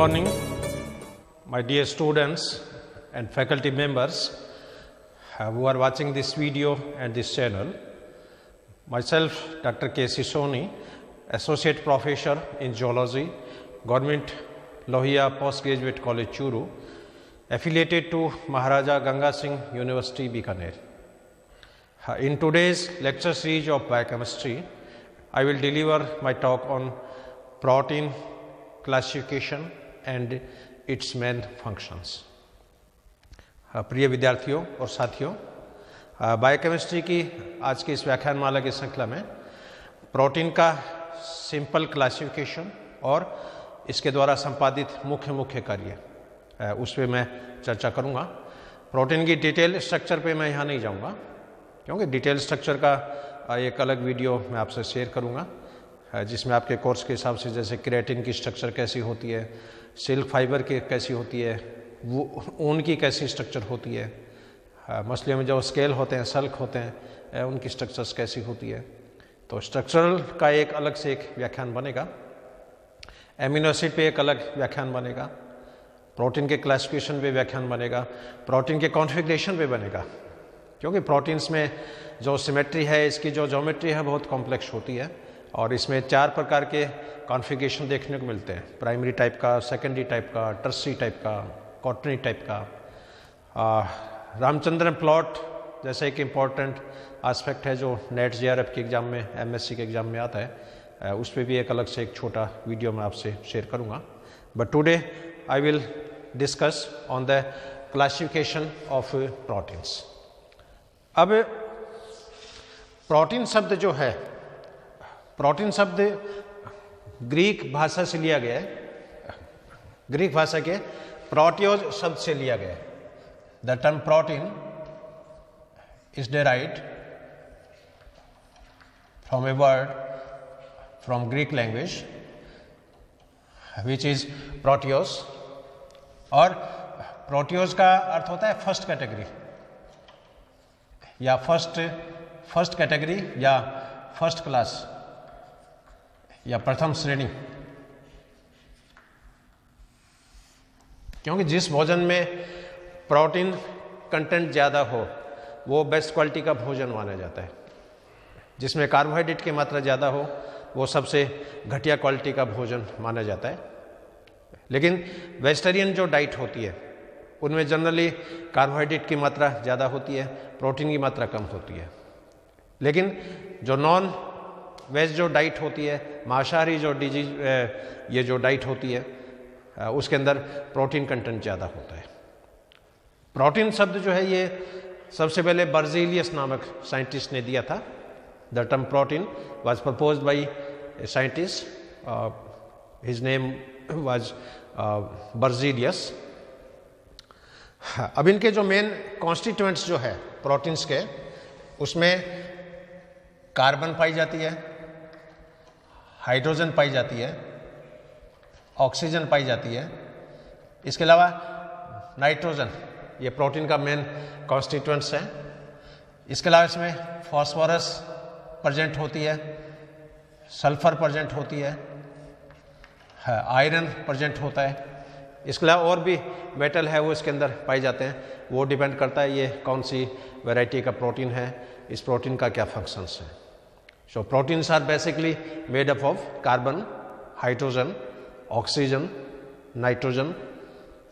morning, my dear students and faculty members who are watching this video and this channel. Myself, Dr. K.C. Soni, Associate Professor in Geology, Government Lohia Postgraduate College, Churu, affiliated to Maharaja Ganga Singh University, Bikaner. In today's lecture series of biochemistry, I will deliver my talk on protein classification and its main functions. प्रिय विद्यार्थियों और साथियों, biochemistry की आज की इस व्याख्यानमाला की श्रृंखला में प्रोटीन का सिंपल क्लासिफिकेशन और इसके द्वारा संपादित मुख्य कार्य उस पर मैं चर्चा करूंगा। प्रोटीन की डिटेल स्ट्रक्चर पे मैं यहाँ नहीं जाऊंगा, क्योंकि डिटेल स्ट्रक्चर का एक अलग वीडियो मैं आपसे शेयर करूंगा, जिसमें आपके कोर्स के हिसाब से जैसे क्रिएटिन की स्ट्रक्चर कैसी होती है, सिल्क फाइबर की कैसी होती है, वो ऊन की कैसी स्ट्रक्चर होती है, मछलियों में जो स्केल होते हैं, सल्क होते हैं, उनकी स्ट्रक्चर्स कैसी होती है। तो स्ट्रक्चरल का एक अलग से एक व्याख्यान बनेगा, एमिनो एसिड पे एक अलग व्याख्यान बनेगा, प्रोटीन के क्लासिफिकेशन पे व्याख्यान बनेगा, प्रोटीन के कॉन्फ़िगरेशन पे बनेगा, क्योंकि प्रोटीन्स में जो सिमेट्री है, इसकी जो ज्योमेट्री है बहुत कॉम्प्लेक्स होती है और इसमें 4 प्रकार के कॉन्फ़िगरेशन देखने को मिलते हैं, प्राइमरी टाइप का, सेकेंडरी टाइप का, टर्सरी टाइप का, क्वाटरनरी टाइप का। रामचंद्रन प्लॉट जैसे एक इम्पॉर्टेंट एस्पेक्ट है जो नेट जेआरएफ के एग्ज़ाम में, एमएससी के एग्ज़ाम में आता है, उस पर भी एक अलग से एक छोटा वीडियो मैं आपसे शेयर करूँगा। But today I will discuss on the classification of proteins. अब प्रोटीन शब्द जो है, प्रोटीन शब्द ग्रीक भाषा से लिया गया है, ग्रीक भाषा के प्रोटियोज शब्द से लिया गया है। The term protein is derived from a word from Greek language which is proteios, और प्रोटियोस का अर्थ होता है फर्स्ट कैटेगरी या फर्स्ट कैटेगरी या फर्स्ट क्लास या प्रथम श्रेणी, क्योंकि जिस भोजन में प्रोटीन कंटेंट ज़्यादा हो वो बेस्ट क्वालिटी का भोजन माना जाता है, जिसमें कार्बोहाइड्रेट की मात्रा ज़्यादा हो वो सबसे घटिया क्वालिटी का भोजन माना जाता है। लेकिन वेजिटेरियन जो डाइट होती है उनमें जनरली कार्बोहाइड्रेट की मात्रा ज़्यादा होती है, प्रोटीन की मात्रा कम होती है। लेकिन जो नॉन वेज जो डाइट होती है, मांसाहारी जो ये जो डाइट होती है, उसके अंदर प्रोटीन कंटेंट ज़्यादा होता है। प्रोटीन शब्द जो है ये सबसे पहले बर्जीलियस नामक साइंटिस्ट ने दिया था। The term protein was proposed by a scientist, his name was Berzelius. अब इनके जो मेन कॉन्स्टिट्यूएंट्स जो है प्रोटीन्स के, उसमें कार्बन पाई जाती है, हाइड्रोजन पाई जाती है, ऑक्सीजन पाई जाती है, इसके अलावा नाइट्रोजन, ये प्रोटीन का मेन कॉन्स्टिट्यूएंट्स है। इसके अलावा इसमें फॉस्फोरस प्रेजेंट होती है, सल्फर प्रेजेंट होती है, आयरन प्रेजेंट होता है। इसके अलावा और भी मेटल है वो इसके अंदर पाए जाते हैं, वो डिपेंड करता है ये कौन सी वैरायटी का प्रोटीन है, इस प्रोटीन का क्या फंक्शंस है। So proteins are basically made up of carbon, hydrogen, oxygen, nitrogen,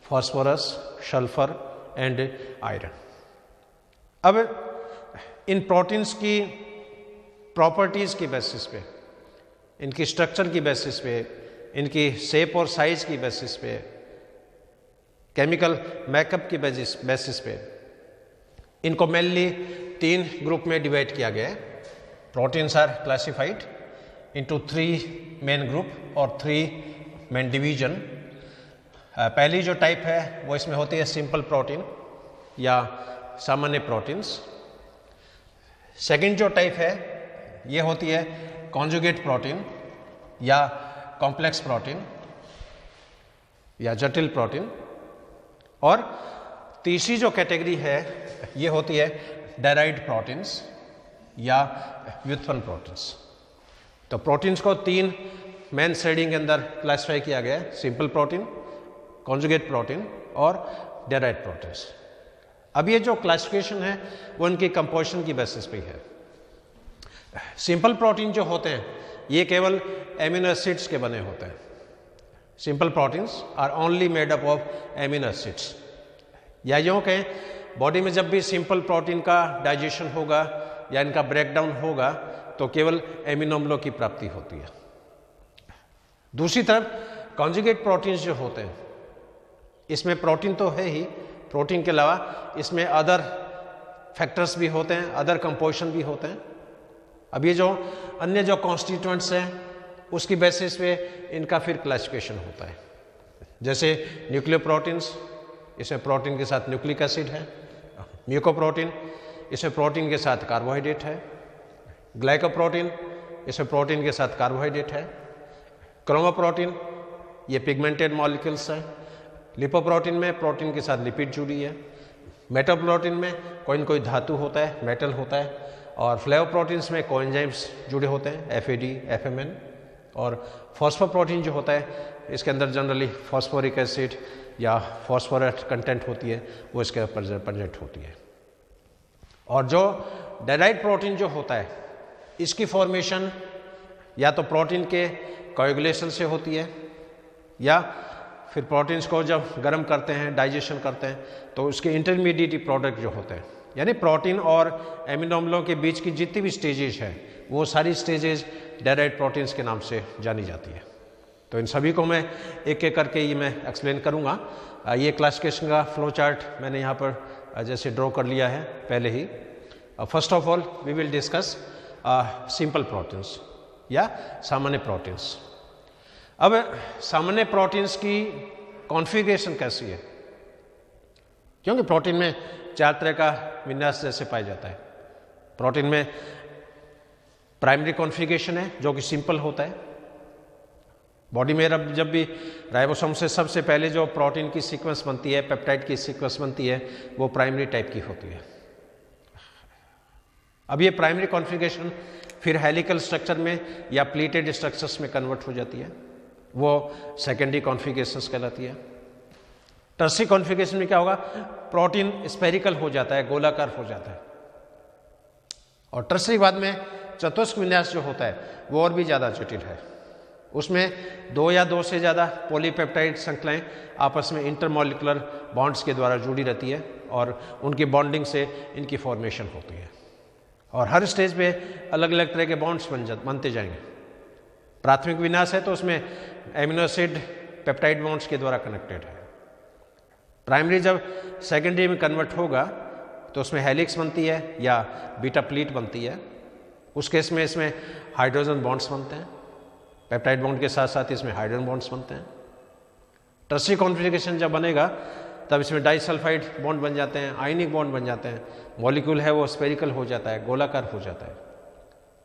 phosphorus, sulfur and iron. अब इन प्रोटीन्स की प्रॉपर्टीज़ की बेसिस पे, इनकी स्ट्रक्चर की बेसिस पे, इनकी शेप और साइज की बेसिस पे, केमिकल मेकअप की बेसिस पे इनको मेनली 3 ग्रुप में डिवाइड किया गया है। Proteins are classified into 3 main group और 3 main division। पहली जो टाइप है वो इसमें होती है सिंपल प्रोटीन या सामान्य प्रोटीन्स। सेकंड जो टाइप है ये होती है कॉन्जुगेट प्रोटीन या कॉम्प्लेक्स प्रोटीन या जटिल प्रोटीन, और तीसरी जो कैटेगरी है ये होती है डेराइव्ड प्रोटीन्स या व्युत्पन्न प्रोटीन्स। तो प्रोटीन्स को 3 मेन श्रेणी के अंदर क्लासिफाई किया गया है, सिंपल प्रोटीन, कॉन्जुगेट प्रोटीन और डेराइड प्रोटीन्स। अब ये जो क्लासिफिकेशन है वो इनकी कंपोजिशन की बेसिस पे है। सिंपल प्रोटीन जो होते हैं ये केवल एमिनो एसिड्स के बने होते हैं। Simple proteins are only made up of amino acids. या यूँ कहें बॉडी में जब भी सिंपल प्रोटीन का डाइजेशन होगा या इनका ब्रेकडाउन होगा तो केवल एमिनो अम्लों की प्राप्ति होती है। दूसरी तरफ कॉन्जुगेट प्रोटीन्स जो होते हैं इसमें प्रोटीन तो है ही, प्रोटीन के अलावा इसमें अदर फैक्टर्स भी होते हैं, अदर कंपोजिशन भी होते हैं। अब ये जो अन्य जो कॉन्स्टिट्यूएंट्स हैं उसकी बेसिस पे इनका फिर क्लासिफिकेशन होता है। जैसे न्यूक्लियोप्रोटीन्स, इसमें प्रोटीन के साथ न्यूक्लिक एसिड है। म्यूकोप्रोटीन, इसमें प्रोटीन के साथ कार्बोहाइड्रेट है। ग्लाइकोप्रोटीन, इसमें प्रोटीन के साथ कार्बोहाइड्रेट है। क्रोमोप्रोटीन, ये पिगमेंटेड मॉलिक्यूल्स हैं। लिपोप्रोटीन में प्रोटीन के साथ लिपिड जुड़ी है। मेटाप्रोटीन में कोई न कोई धातु होता है, मेटल होता है। और फ्लेवोप्रोटीन्स में कोएंजाइम्स जुड़े होते हैं, FAD, FMN। और फॉस्फोप्रोटीन जो होता है इसके अंदर जनरली फॉस्फोरिक एसिड या फॉस्फोरेट कंटेंट होती है, वो इसके प्रेजेंट होती है। और जो डेराइड प्रोटीन जो होता है इसकी फॉर्मेशन या तो प्रोटीन के कोएगुलेशन से होती है या फिर प्रोटीन्स को जब गर्म करते हैं, डाइजेशन करते हैं तो उसके इंटरमीडिएट प्रोडक्ट जो होते हैं, यानी प्रोटीन और एमिनो अम्लों के बीच की जितनी भी स्टेजेज हैं वो सारी स्टेजेज डेराइड प्रोटीन्स के नाम से जानी जाती है। तो इन सभी को मैं एक एक करके ये मैं एक्सप्लेन करूँगा। ये क्लासिफिकेशन का फ्लो चार्ट मैंने यहाँ पर जैसे ड्रॉ कर लिया है पहले ही। First of all we will discuss simple proteins या सामान्य प्रोटीन्स। अब सामान्य प्रोटीन्स की कॉन्फ़िगरेशन कैसी है, क्योंकि प्रोटीन में 4 तरह का विन्यास जैसे पाया जाता है। प्रोटीन में प्राइमरी कॉन्फ़िगरेशन है जो कि सिंपल होता है। बॉडी में जब भी राइबोसोम से सबसे पहले जो प्रोटीन की सीक्वेंस बनती है, पेप्टाइड की सीक्वेंस बनती है, वो प्राइमरी टाइप की होती है। अब ये प्राइमरी कॉन्फ़िगरेशन फिर हेलिकल स्ट्रक्चर में या प्लेटेड स्ट्रक्चर्स में कन्वर्ट हो जाती है, वो सेकेंडरी कॉन्फ़िगरेशंस कहलाती है। टर्सरी कॉन्फ़िगरेशन में क्या होगा, प्रोटीन स्फेरिकल हो जाता है, गोलाकार हो जाता है। और टर्सरी बाद में चतुष्क विन्यास जो होता है वो और भी ज़्यादा जटिल है। उसमें 2 या 2 से ज़्यादा पॉलीपेप्टाइड श्रृंखलाएं आपस में इंटरमॉलिकुलर बॉन्ड्स के द्वारा जुड़ी रहती है और उनकी बॉन्डिंग से इनकी फॉर्मेशन होती है। और हर स्टेज पे अलग अलग तरह के बॉन्ड्स बनते जाएंगे। प्राथमिक विन्यास है तो उसमें एमिनो एसिड पेप्टाइड बॉन्ड्स के द्वारा कनेक्टेड है। प्राइमरी जब सेकेंडरी में कन्वर्ट होगा तो उसमें हेलिक्स बनती है या बीटा प्लीट बनती है। उस केस में इसमें हाइड्रोजन बॉन्ड्स बनते हैं, पेप्टाइड बॉन्ड के साथ साथ इसमें हाइड्रोजन बॉन्ड्स बनते हैं। टर्सरी कॉन्फ़िगरेशन जब बनेगा तब इसमें डाइसल्फाइड बॉन्ड बन जाते हैं, आयनिक बॉन्ड बन जाते हैं, मॉलिक्यूल है वो स्फेरिकल हो जाता है, गोलाकार हो जाता है।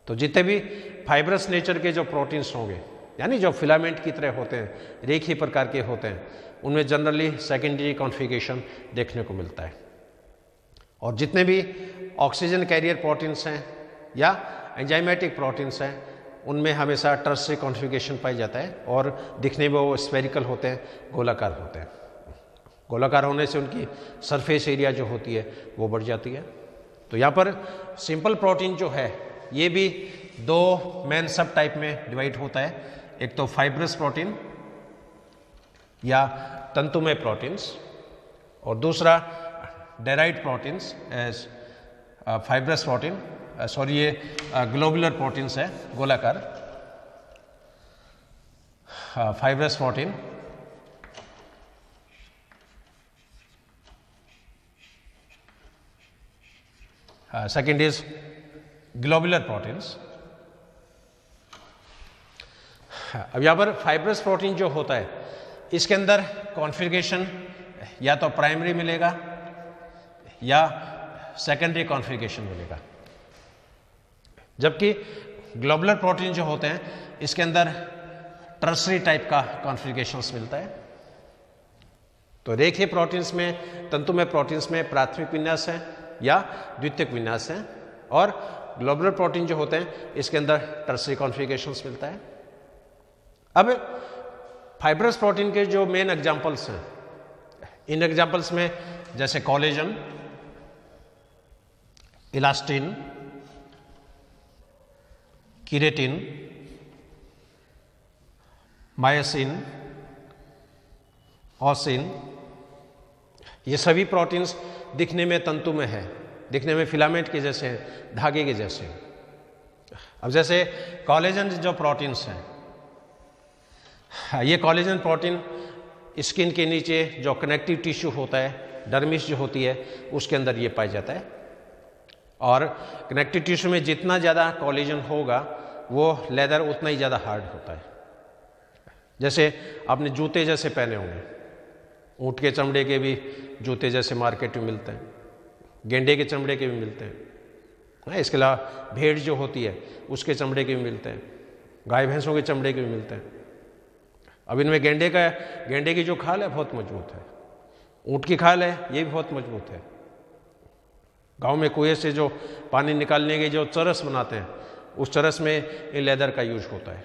तो जितने भी फाइब्रस नेचर के जो प्रोटीन्स होंगे, यानी जो फिलामेंट की तरह होते हैं, रेखीय प्रकार के होते हैं, उनमें जनरली सेकेंडरी कॉन्फ़िगरेशन देखने को मिलता है। और जितने भी ऑक्सीजन कैरियर प्रोटीन्स हैं या एंजाइमेटिक प्रोटीन्स हैं उनमें हमेशा टर्सरी कॉन्फ़िगरेशन पाई जाता है और दिखने में वो स्फेरिकल होते हैं, गोलाकार होते हैं। गोलाकार होने से उनकी सरफेस एरिया जो होती है वो बढ़ जाती है। तो यहाँ पर सिंपल प्रोटीन जो है ये भी 2 मेन सब टाइप में डिवाइड होता है। एक तो फाइब्रस प्रोटीन या तंतुमय प्रोटीन्स और दूसरा derived proteins as fibrous protein, ये ग्लोबुलर प्रोटीन्स है, गोलाकार। Fibrous protein second is globular proteins. अब यहाँ पर फाइब्रस प्रोटीन जो होता है इसके अंदर कॉन्फ़िगरेशन या तो प्राइमरी मिलेगा या सेकेंडरी कॉन्फ़िगरेशन मिलेगा, जबकि ग्लोबुलर प्रोटीन जो होते हैं इसके अंदर टर्सरी टाइप का कॉन्फ़िगरेशंस मिलता है। तो रेखीय प्रोटीन्स में, तंतुमय प्रोटीन्स में प्राथमिक विन्यास है या द्वितीयक विन्यास है, और ग्लोबुलर प्रोटीन जो होते हैं इसके अंदर टर्सरी कॉन्फ़िगरेशंस मिलता है। अब फाइब्रस प्रोटीन के जो मेन एग्जांपल्स हैं, इन एग्जांपल्स में जैसे कोलेजन, इलास्टिन, केराटिन, मायोसिन, ऑसिन, ये सभी प्रोटीन्स दिखने में तंतु में है, दिखने में फिलामेंट के जैसे हैं, धागे के जैसे हैं। अब जैसे कोलेजन जो प्रोटीन्स हैं, ये कोलेजन प्रोटीन स्किन के नीचे जो कनेक्टिव टिश्यू होता है, डर्मिस जो होती है, उसके अंदर ये पाया जाता है। और कनेक्टिव टिश्यू में जितना ज़्यादा कोलेजन होगा वो लेदर उतना ही ज़्यादा हार्ड होता है। जैसे आपने जूते जैसे पहने होंगे, ऊँट के चमड़े के भी जूते जैसे मार्केट में मिलते हैं, गेंडे के चमड़े के भी मिलते हैं, इसके अलावा भेड़ जो होती है उसके चमड़े के भी मिलते हैं, गाय भैंसों के चमड़े के भी मिलते हैं। अब इनमें गेंडे की जो खाल है बहुत मजबूत है, ऊँट की खाल है ये भी बहुत मजबूत है। गांव में कुएं से जो पानी निकालने के जो चरस बनाते हैं, उस चरस में इन लेदर का यूज होता है।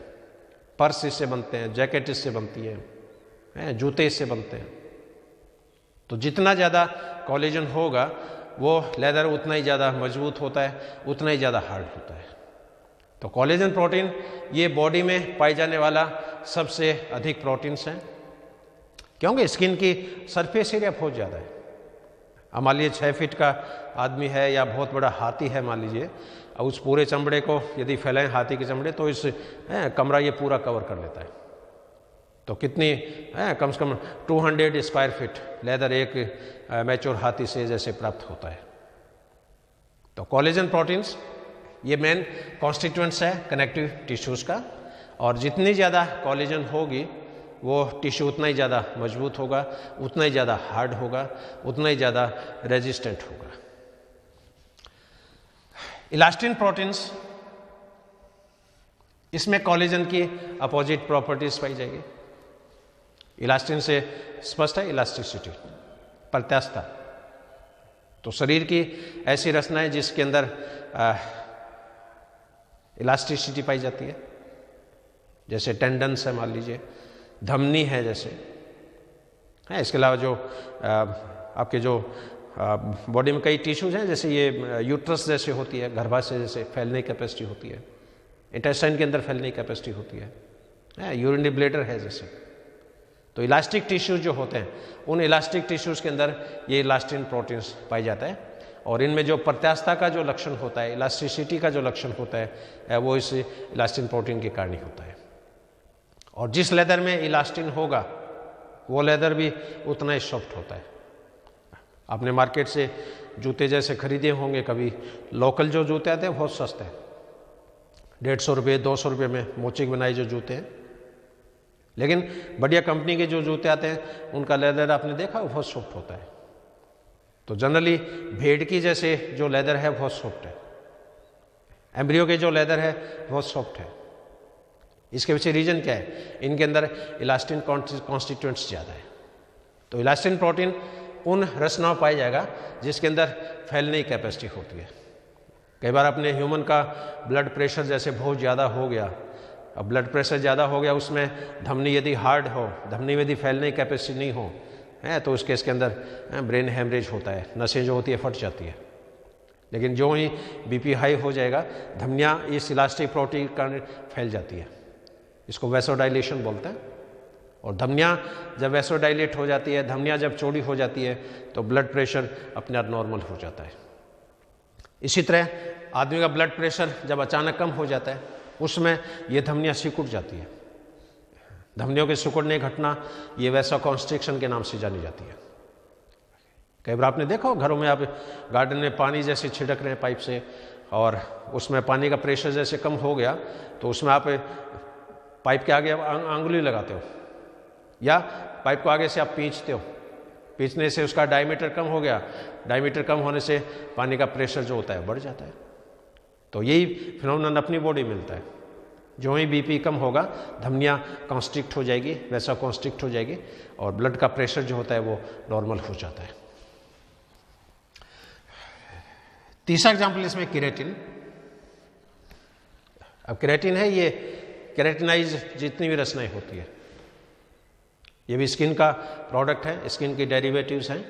पर्स इससे बनते हैं, जैकेट इससे बनती है, जूते इससे बनते हैं। तो जितना ज़्यादा कोलेजन होगा वो लेदर उतना ही ज़्यादा मजबूत होता है, उतना ही ज़्यादा हार्ड होता है। तो कोलेजन प्रोटीन ये बॉडी में पाए जाने वाला सबसे अधिक प्रोटीन्स हैं, क्योंकि स्किन की सरफेस एरिया बहुत ज़्यादा है। अब मान लीजिए 6 फीट का आदमी है या बहुत बड़ा हाथी है मान लीजिए, और उस पूरे चमड़े को यदि फैलाएं हाथी के चमड़े तो इस कमरा ये पूरा कवर कर लेता है। तो कितनी कम से कम 200 स्क्वायर फीट लेदर एक मैच्योर हाथी से जैसे प्राप्त होता है। तो कोलेजन प्रोटीन्स ये मेन कॉन्स्टिट्यूएंट्स है कनेक्टिव टिश्यूज़ का, और जितनी ज़्यादा कोलेजन होगी वो टिश्यू उतना ही ज़्यादा मजबूत होगा, उतना ही ज़्यादा हार्ड होगा, उतना ही ज़्यादा रेजिस्टेंट होगा। इलास्टिन प्रोटीन्स, इसमें कोलेजन की अपोजिट प्रॉपर्टीज पाई जाएगी। इलास्टिन से स्पष्ट है इलास्टिसिटी, प्रत्यास्थता। तो शरीर की ऐसी रचना है जिसके अंदर इलास्टिसिटी पाई जाती है, जैसे टेंडन्स है मान लीजिए, धमनी है जैसे है। इसके अलावा जो आपके जो बॉडी में कई टिश्यूज हैं, जैसे ये यूट्रस जैसे होती है, गर्भाशय जैसे फैलने की कैपेसिटी होती है, इंटेस्टाइन के अंदर फैलने की कैपेसिटी होती है, यूरिनरी ब्लैडर है जैसे। तो इलास्टिक टिश्यूज जो होते हैं, उन इलास्टिक टिश्यूज के अंदर ये इलास्टिन प्रोटीन्स पाई जाता है, और इनमें जो प्रत्यास्थता का जो लक्षण होता है, इलास्टिसिटी का जो लक्षण होता है, वो इस इलास्टिन प्रोटीन के कारण ही होता है। और जिस लेदर में इलास्टिन होगा वो लेदर भी उतना ही सॉफ्ट होता है। आपने मार्केट से जूते जैसे खरीदे होंगे कभी, लोकल जो जूते आते हैं बहुत सस्ते हैं, 150 रुपये 200 रुपये में मोची बनाई जो जूते हैं। लेकिन बढ़िया कंपनी के जो जूते आते हैं उनका लेदर आपने देखा वो बहुत सॉफ्ट होता है। तो जनरली भेड़ की जैसे जो लेदर है बहुत सॉफ्ट है, एम्ब्रियो के जो लेदर है बहुत सॉफ्ट है। इसके पीछे रीजन क्या है? इनके अंदर इलास्टिन कॉन्स्टिट्यूएंट्स ज़्यादा है। तो इलास्टिन प्रोटीन उन रचनाओं पाया जाएगा जिसके अंदर फैलने की कैपेसिटी होती है। कई बार अपने ह्यूमन का ब्लड प्रेशर जैसे बहुत ज़्यादा हो गया, अब ब्लड प्रेशर ज़्यादा हो गया, उसमें धमनी यदि हार्ड हो, धमनी में यदि फैलने की कैपेसिटी नहीं हो है, तो उस केस के अंदर ब्रेन हेमरेज होता है, नसें जो होती है फट जाती है। लेकिन जो ही बीपी हाई हो जाएगा, धमनियाँ इस इलास्टिक प्रोटीन के कारण फैल जाती है, इसको वैसोडाइलेशन बोलते हैं। और धमनियाँ जब वैसोडाइलेट हो जाती है, धमनियाँ जब चौड़ी हो जाती है, तो ब्लड प्रेशर अपने आप नॉर्मल हो जाता है। इसी तरह आदमी का ब्लड प्रेशर जब अचानक कम हो जाता है, उसमें ये धमनियाँ सिकुड़ जाती है। धमनियों के सिकुड़ने की घटना ये वैसोकॉन्स्ट्रिक्शन के नाम से जानी जाती है। कई बार आपने देखा हो घरों में, आप गार्डन में पानी जैसे छिड़क रहे हैं पाइप से, और उसमें पानी का प्रेशर जैसे कम हो गया, तो उसमें आप पाइप के आगे अंगुली लगाते हो, या पाइप को आगे से आप खींचते हो, खींचने से उसका डायमीटर कम हो गया, डायमीटर कम होने से पानी का प्रेशर जो होता है बढ़ जाता है। तो यही फिनोमेनन अपनी बॉडी में मिलता है। जो ही बीपी कम होगा, धमनियाँ कॉन्स्ट्रिक्ट हो जाएगी, वैसा कॉन्स्ट्रिक्ट हो जाएगी, और ब्लड का प्रेशर जो होता है वो नॉर्मल हो जाता है। तीसरा एग्जाम्पल इसमें केराटिन। अब केराटिन है, ये केराटिनाइज जितनी भी रचनाएं होती है, ये भी स्किन का प्रोडक्ट है, स्किन की डेरिवेटिव्स हैं।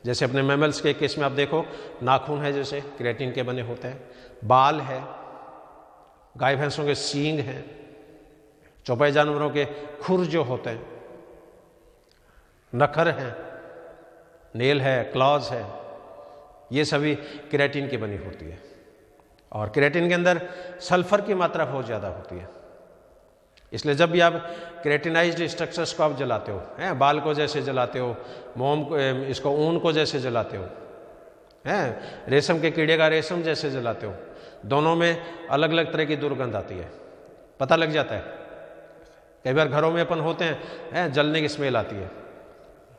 जैसे अपने मैमल्स के केस में आप देखो, नाखून है जैसे केराटिन के बने होते हैं, बाल है, गाय भैंसों के सींग हैं, चौपाई जानवरों के खुर जो होते हैं, नखर हैं, नेल है, क्लॉज है, ये सभी केराटिन की बनी होती है। और केराटिन के अंदर सल्फर की मात्रा बहुत ज़्यादा होती है, इसलिए जब भी आप केराटिनाइज्ड स्ट्रक्चर्स को आप जलाते हो, हैं, बाल को जैसे जलाते हो, मोम को, इसको ऊन को जैसे जलाते हो, हैं, रेशम के कीड़े का रेशम जैसे जलाते हो, दोनों में अलग अलग तरह की दुर्गंध आती है, पता लग जाता है। कई बार घरों में अपन होते हैं, जलने की स्मेल आती है,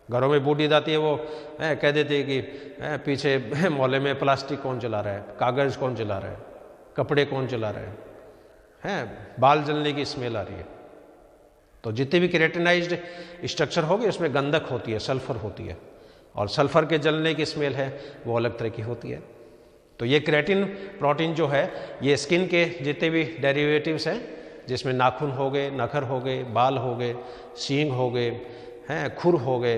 घरों में बूढ़ी आती है, वो कह देती है कि पीछे मोहल्ले में प्लास्टिक कौन जला रहा है, कागज़ कौन जला रहा है, कपड़े कौन जला रहे हैं, बाल जलने की स्मेल आ रही है। तो जितने भी केराटिनाइज्ड स्ट्रक्चर होगी उसमें गंधक होती है, सल्फर होती है, और सल्फर के जलने की स्मेल है वो अलग तरह की होती है। तो ये केराटिन प्रोटीन जो है ये स्किन के जितने भी डेरिवेटिव्स हैं, जिसमें नाखून हो गए, नखर हो गए, बाल हो गए, सींग हो गए, हैं, खुर हो गए,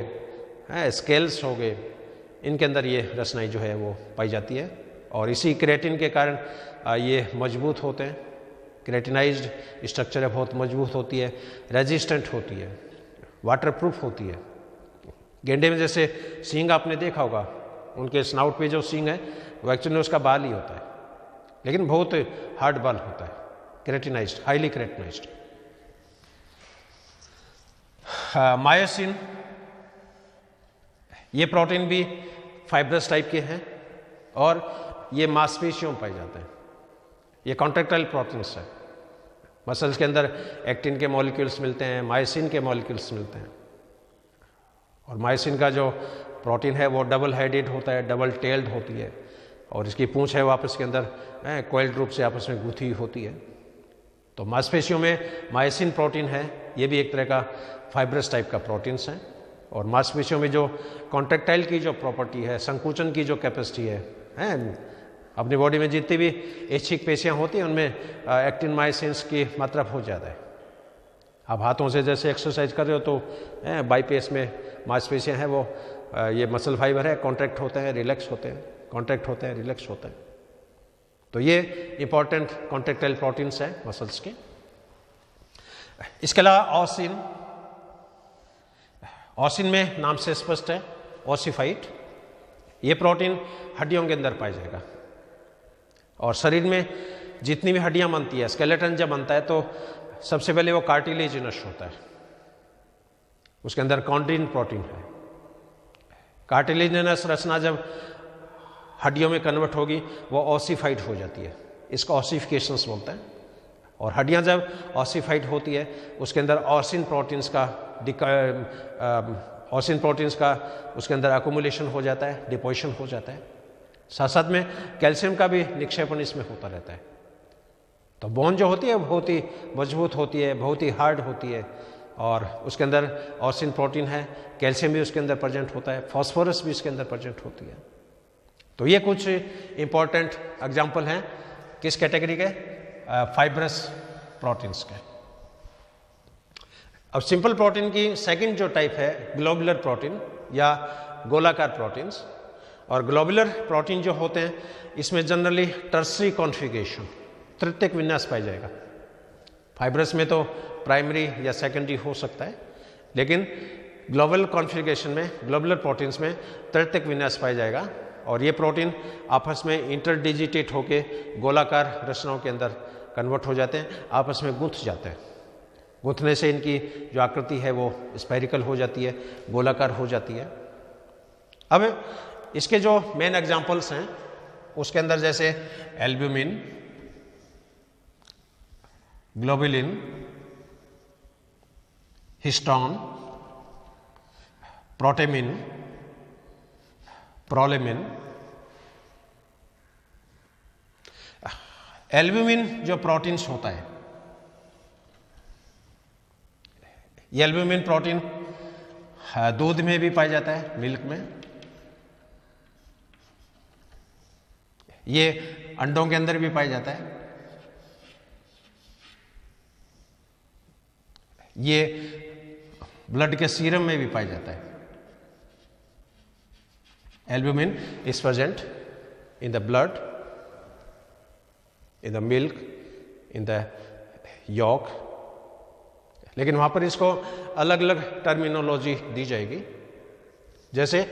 हैं, स्केल्स हो गए, इनके अंदर ये रचनाएं जो है वो पाई जाती है। और इसी केराटिन के कारण ये मजबूत होते हैं, केराटिनाइज्ड स्ट्रक्चर है बहुत मजबूत होती है, रेजिस्टेंट होती है, वाटरप्रूफ होती है। गेंडे में जैसे सींग आपने देखा होगा, उनके स्नाउट पे जो सींग है वो एक्चुअली उसका बाल ही होता है, लेकिन बहुत हार्ड बाल होता है, केराटिनाइज्ड, हाईली केराटिनाइज्ड। मायोसिन, ये प्रोटीन भी फाइब्रस टाइप के हैं और ये मांसपेशियों में पाए जाते हैं। ये कॉन्ट्रैक्टाइल प्रोटीन्स है, मसल्स के अंदर एक्टिन के मॉलिक्यूल्स मिलते हैं, मायोसिन के मॉलिक्यूल्स मिलते हैं। और मायोसिन का जो प्रोटीन है वो डबल हेडेड होता है, डबल टेल्ड होती है, और इसकी पूंछ है वो आपस के अंदर कोइल्ड रूप से आपस में गुथी होती है। तो मांसपेशियों में मायोसिन प्रोटीन है, ये भी एक तरह का फाइब्रस टाइप का प्रोटीन्स हैं। और मांसपेशियों में जो कॉन्ट्रैक्टाइल की जो प्रॉपर्टी है, संकुचन की जो कैपेसिटी है, अपनी बॉडी में जितनी भी ऐच्छिक पेशियां होती हैं उनमें एक्टिन मायोसिन्स की मात्रा बहुत ज़्यादा है। आप हाथों से जैसे एक्सरसाइज कर रहे हो तो बाईपेस में मांसपेशियां हैं वो ये मसल फाइबर है, कॉन्ट्रैक्ट होते हैं, रिलैक्स होते हैं, कॉन्ट्रैक्ट होते हैं, रिलैक्स होते हैं। तो ये इंपॉर्टेंट कॉन्ट्रैक्टाइल प्रोटीन्स हैं मसल्स के। इसके अलावा ऑसिन, ऑसिन में नाम से स्पष्ट है, ऑसिफाइट, ये प्रोटीन हड्डियों के अंदर पाया जाएगा। और शरीर में जितनी भी हड्डियां बनती है, स्केलेटन जब बनता है तो सबसे पहले वो कार्टिलेजिनस होता है, उसके अंदर कॉन्ड्रिन प्रोटीन है। कार्टिलेजिनस रचना जब हड्डियों में कन्वर्ट होगी वो ऑसिफाइड हो जाती है, इसको ऑसिफिकेशंस बोलते हैं। और हड्डियां जब ऑसिफाइड होती है उसके अंदर ऑसिन प्रोटीन्स का उसके अंदर अकोमुलेशन हो जाता है, डिपोजिशन हो जाता है। साथ साथ में कैल्शियम का भी निक्षेपण इसमें होता रहता है। तो बोन जो होती है बहुत ही मजबूत होती है, बहुत ही हार्ड होती है, और उसके अंदर ऑसिन प्रोटीन है, कैल्शियम भी उसके अंदर प्रेजेंट होता है, फॉस्फोरस भी इसके अंदर प्रेजेंट होती है। तो ये कुछ इंपॉर्टेंट एग्जाम्पल हैं किस कैटेगरी के, फाइब्रस प्रोटीन्स के। अब सिंपल प्रोटीन की सेकंड जो टाइप है ग्लोबुलर प्रोटीन या गोलाकार प्रोटीन्स। और ग्लोबुलर प्रोटीन जो होते हैं इसमें जनरली टर्सरी कॉन्फ़िगरेशन, तृतीयक विन्यास पाया जाएगा। फाइब्रस में तो प्राइमरी या सेकेंडरी हो सकता है, लेकिन ग्लोबल कॉन्फ़िगरेशन में, ग्लोबुलर प्रोटीन्स में तृतीयक विन्यास पाया जाएगा। और ये प्रोटीन आपस में इंटरडिजिटेट होके गोलाकार रचनाओं के अंदर कन्वर्ट हो जाते हैं, आपस में गुंथ जाते हैं। गुंथने से इनकी जो आकृति है वो स्पेरिकल हो जाती है, गोलाकार हो जाती है। अब इसके जो मेन एग्जाम्पल्स हैं उसके अंदर जैसे एल्ब्यूमिन, ग्लोबुलिन, हिस्टोन, प्रोटेमिन, प्रोलेमिन। एल्ब्यूमिन जो प्रोटीन्स होता है, ये एल्ब्यूमिन प्रोटीन दूध में भी पाया जाता है, मिल्क में, ये अंडों के अंदर भी पाया जाता है, ये ब्लड के सीरम में भी पाया जाता है। Albumin is present in the blood, in the milk, in the yolk, लेकिन वहां पर इसको अलग अलग टर्मिनोलॉजी दी जाएगी। जैसे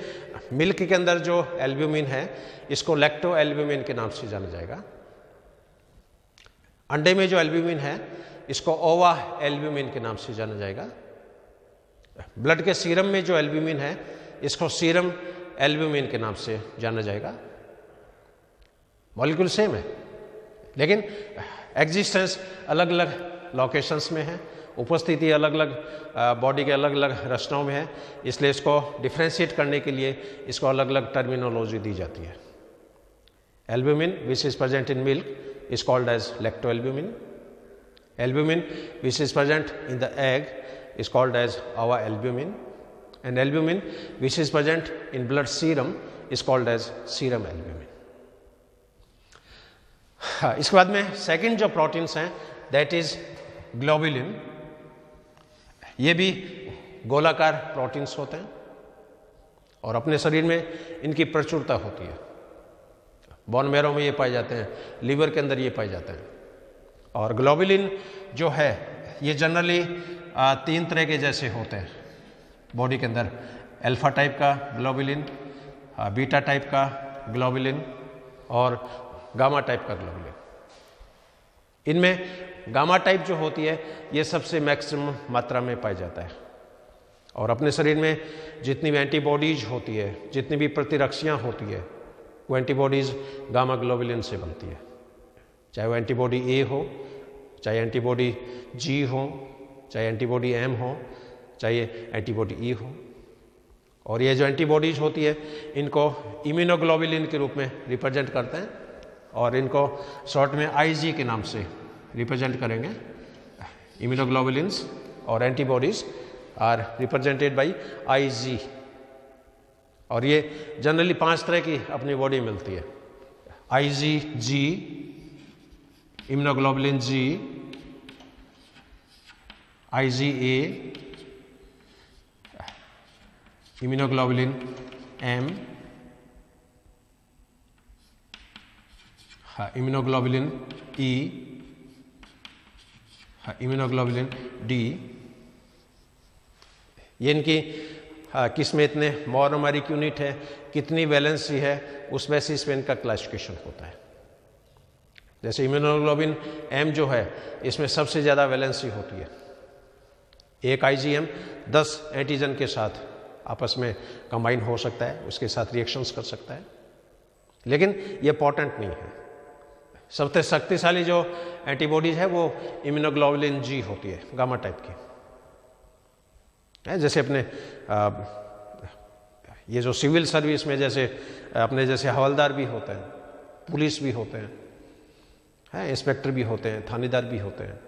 मिल्क के अंदर जो एल्ब्यूमिन है इसको लैक्टो एल्ब्यूमिन के नाम से जाना जाएगा। अंडे में जो एल्ब्यूमिन है इसको ओवा एल्ब्यूमिन के नाम से जाना जाएगा। ब्लड के सीरम में जो एल्ब्यूमिन है इसको सीरम एल्ब्यूमिन के नाम से जाना जाएगा। मॉलिक्यूल सेम है लेकिन एग्जिस्टेंस अलग अलग लोकेशंस में है, उपस्थिति अलग अलग बॉडी के अलग अलग रचनाओं में है, इसलिए इसको डिफ्रेंशिएट करने के लिए इसको अलग अलग टर्मिनोलॉजी दी जाती है। Albumin which is present in milk is called as lactalbumin. Albumin which is present in the egg is called as ova albumin, and albumin which is present in blood serum is called as serum albumin. इसके बाद में second जो proteins हैं that is globulin. ये भी गोलाकार proteins होते हैं और अपने शरीर में इनकी प्रचुरता होती है। बोन मैरो में ये पाए जाते हैं, लीवर के अंदर ये पाए जाते हैं। और ग्लोबुलिन जो है ये जनरली 3 तरह के जैसे होते हैं बॉडी के अंदर, अल्फा टाइप का ग्लोबुलिन, बीटा टाइप का ग्लोबुलिन और गामा टाइप का ग्लोबुलिन। इनमें गामा टाइप जो होती है ये सबसे मैक्सिमम मात्रा में पाया जाता है और अपने शरीर में जितनी भी एंटीबॉडीज होती है, जितनी भी प्रतिरक्षियाँ होती है, वो एंटीबॉडीज गामा ग्लोबुलिन से बनती है। चाहे वो एंटीबॉडी ए हो, चाहे एंटीबॉडी जी हो, चाहे एंटीबॉडी एम हो, चाहे एंटीबॉडी ई हो। और ये जो एंटीबॉडीज होती है इनको इम्यूनोग्लोबुलिन के रूप में रिप्रेजेंट करते हैं और इनको शॉर्ट में आईजी के नाम से रिप्रेजेंट करेंगे। इम्यूनोग्लोबुलिन्स और antibodies are represented by Ig. और ये जनरली 5 तरह की अपनी बॉडी मिलती है। IgG, immunoglobulin G, IgA, immunoglobulin M, immunoglobulin E, immunoglobulin D. ये इनकी किस में इतने मोनोमेरिक यूनिट है, कितनी वैलेंसी है, उस बेसिस पे इनका क्लासिफिकेशन होता है। जैसे इम्यूनोग्लोबुलिन एम जो है इसमें सबसे ज़्यादा वैलेंसी होती है। एक आईजीएम 10 एंटीजन के साथ आपस में कंबाइन हो सकता है, उसके साथ रिएक्शंस कर सकता है, लेकिन ये पोटेंट नहीं है। सबसे शक्तिशाली जो एंटीबॉडीज है वो इम्यूनोग्लोबुलिन जी होती है, गामा टाइप की है। जैसे अपने ये जो सिविल सर्विस में जैसे अपने जैसे हवलदार भी होते हैं, पुलिस भी होते हैं, इंस्पेक्टर भी होते हैं, थानेदार भी होते हैं।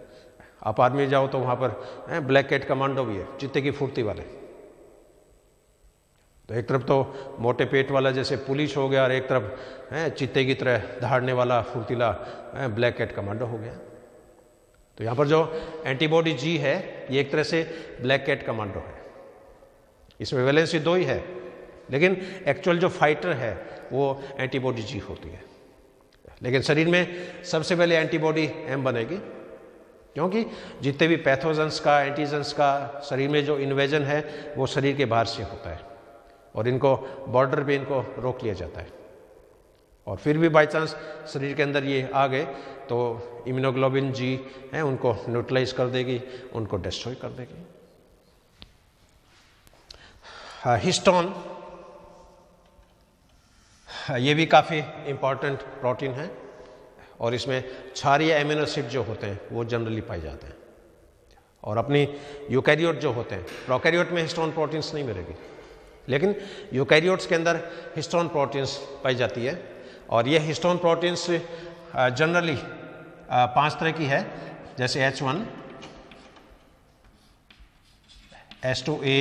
आप आर्मी जाओ तो वहाँ पर ब्लैक कैट कमांडो भी है, चित्ते की फुर्ती वाले। तो एक तरफ तो मोटे पेट वाला जैसे पुलिस हो गया और एक तरफ चित्ते की तरह दहाड़ने वाला फुर्तीला ब्लैक कैट कमांडो हो गया। तो यहाँ पर जो एंटीबॉडी जी है ये एक तरह से ब्लैक कैट कमांडो है। इसमें वैलेंसी 2 ही है, लेकिन एक्चुअल जो फाइटर है वो एंटीबॉडी जी होती है। लेकिन शरीर में सबसे पहले एंटीबॉडी एम बनेगी, क्योंकि जितने भी पैथोजेंस का, एंटीजेंस का शरीर में जो इन्वेजन है वो शरीर के बाहर से होता है और इनको बॉर्डर पे इनको रोक लिया जाता है। और फिर भी बाई चांस शरीर के अंदर ये आ गए तो इम्यूनोग्लोबुलिन जी है उनको न्यूट्रलाइज कर देगी, उनको डिस्ट्रॉय कर देगी। हिस्टोन ये भी काफ़ी इम्पॉर्टेंट प्रोटीन है और इसमें क्षारीय एमिनो एसिड जो होते हैं वो जनरली पाए जाते हैं। और अपनी यूकैरियोट जो होते हैं, प्रोकैरियोट में हिस्टोन प्रोटीन्स नहीं मिलेगी, लेकिन यूकैरियोट्स के अंदर हिस्टोन प्रोटीन्स पाई जाती है। और ये हिस्टोन प्रोटीन्स जनरली 5 तरह की है, जैसे H1, H2A,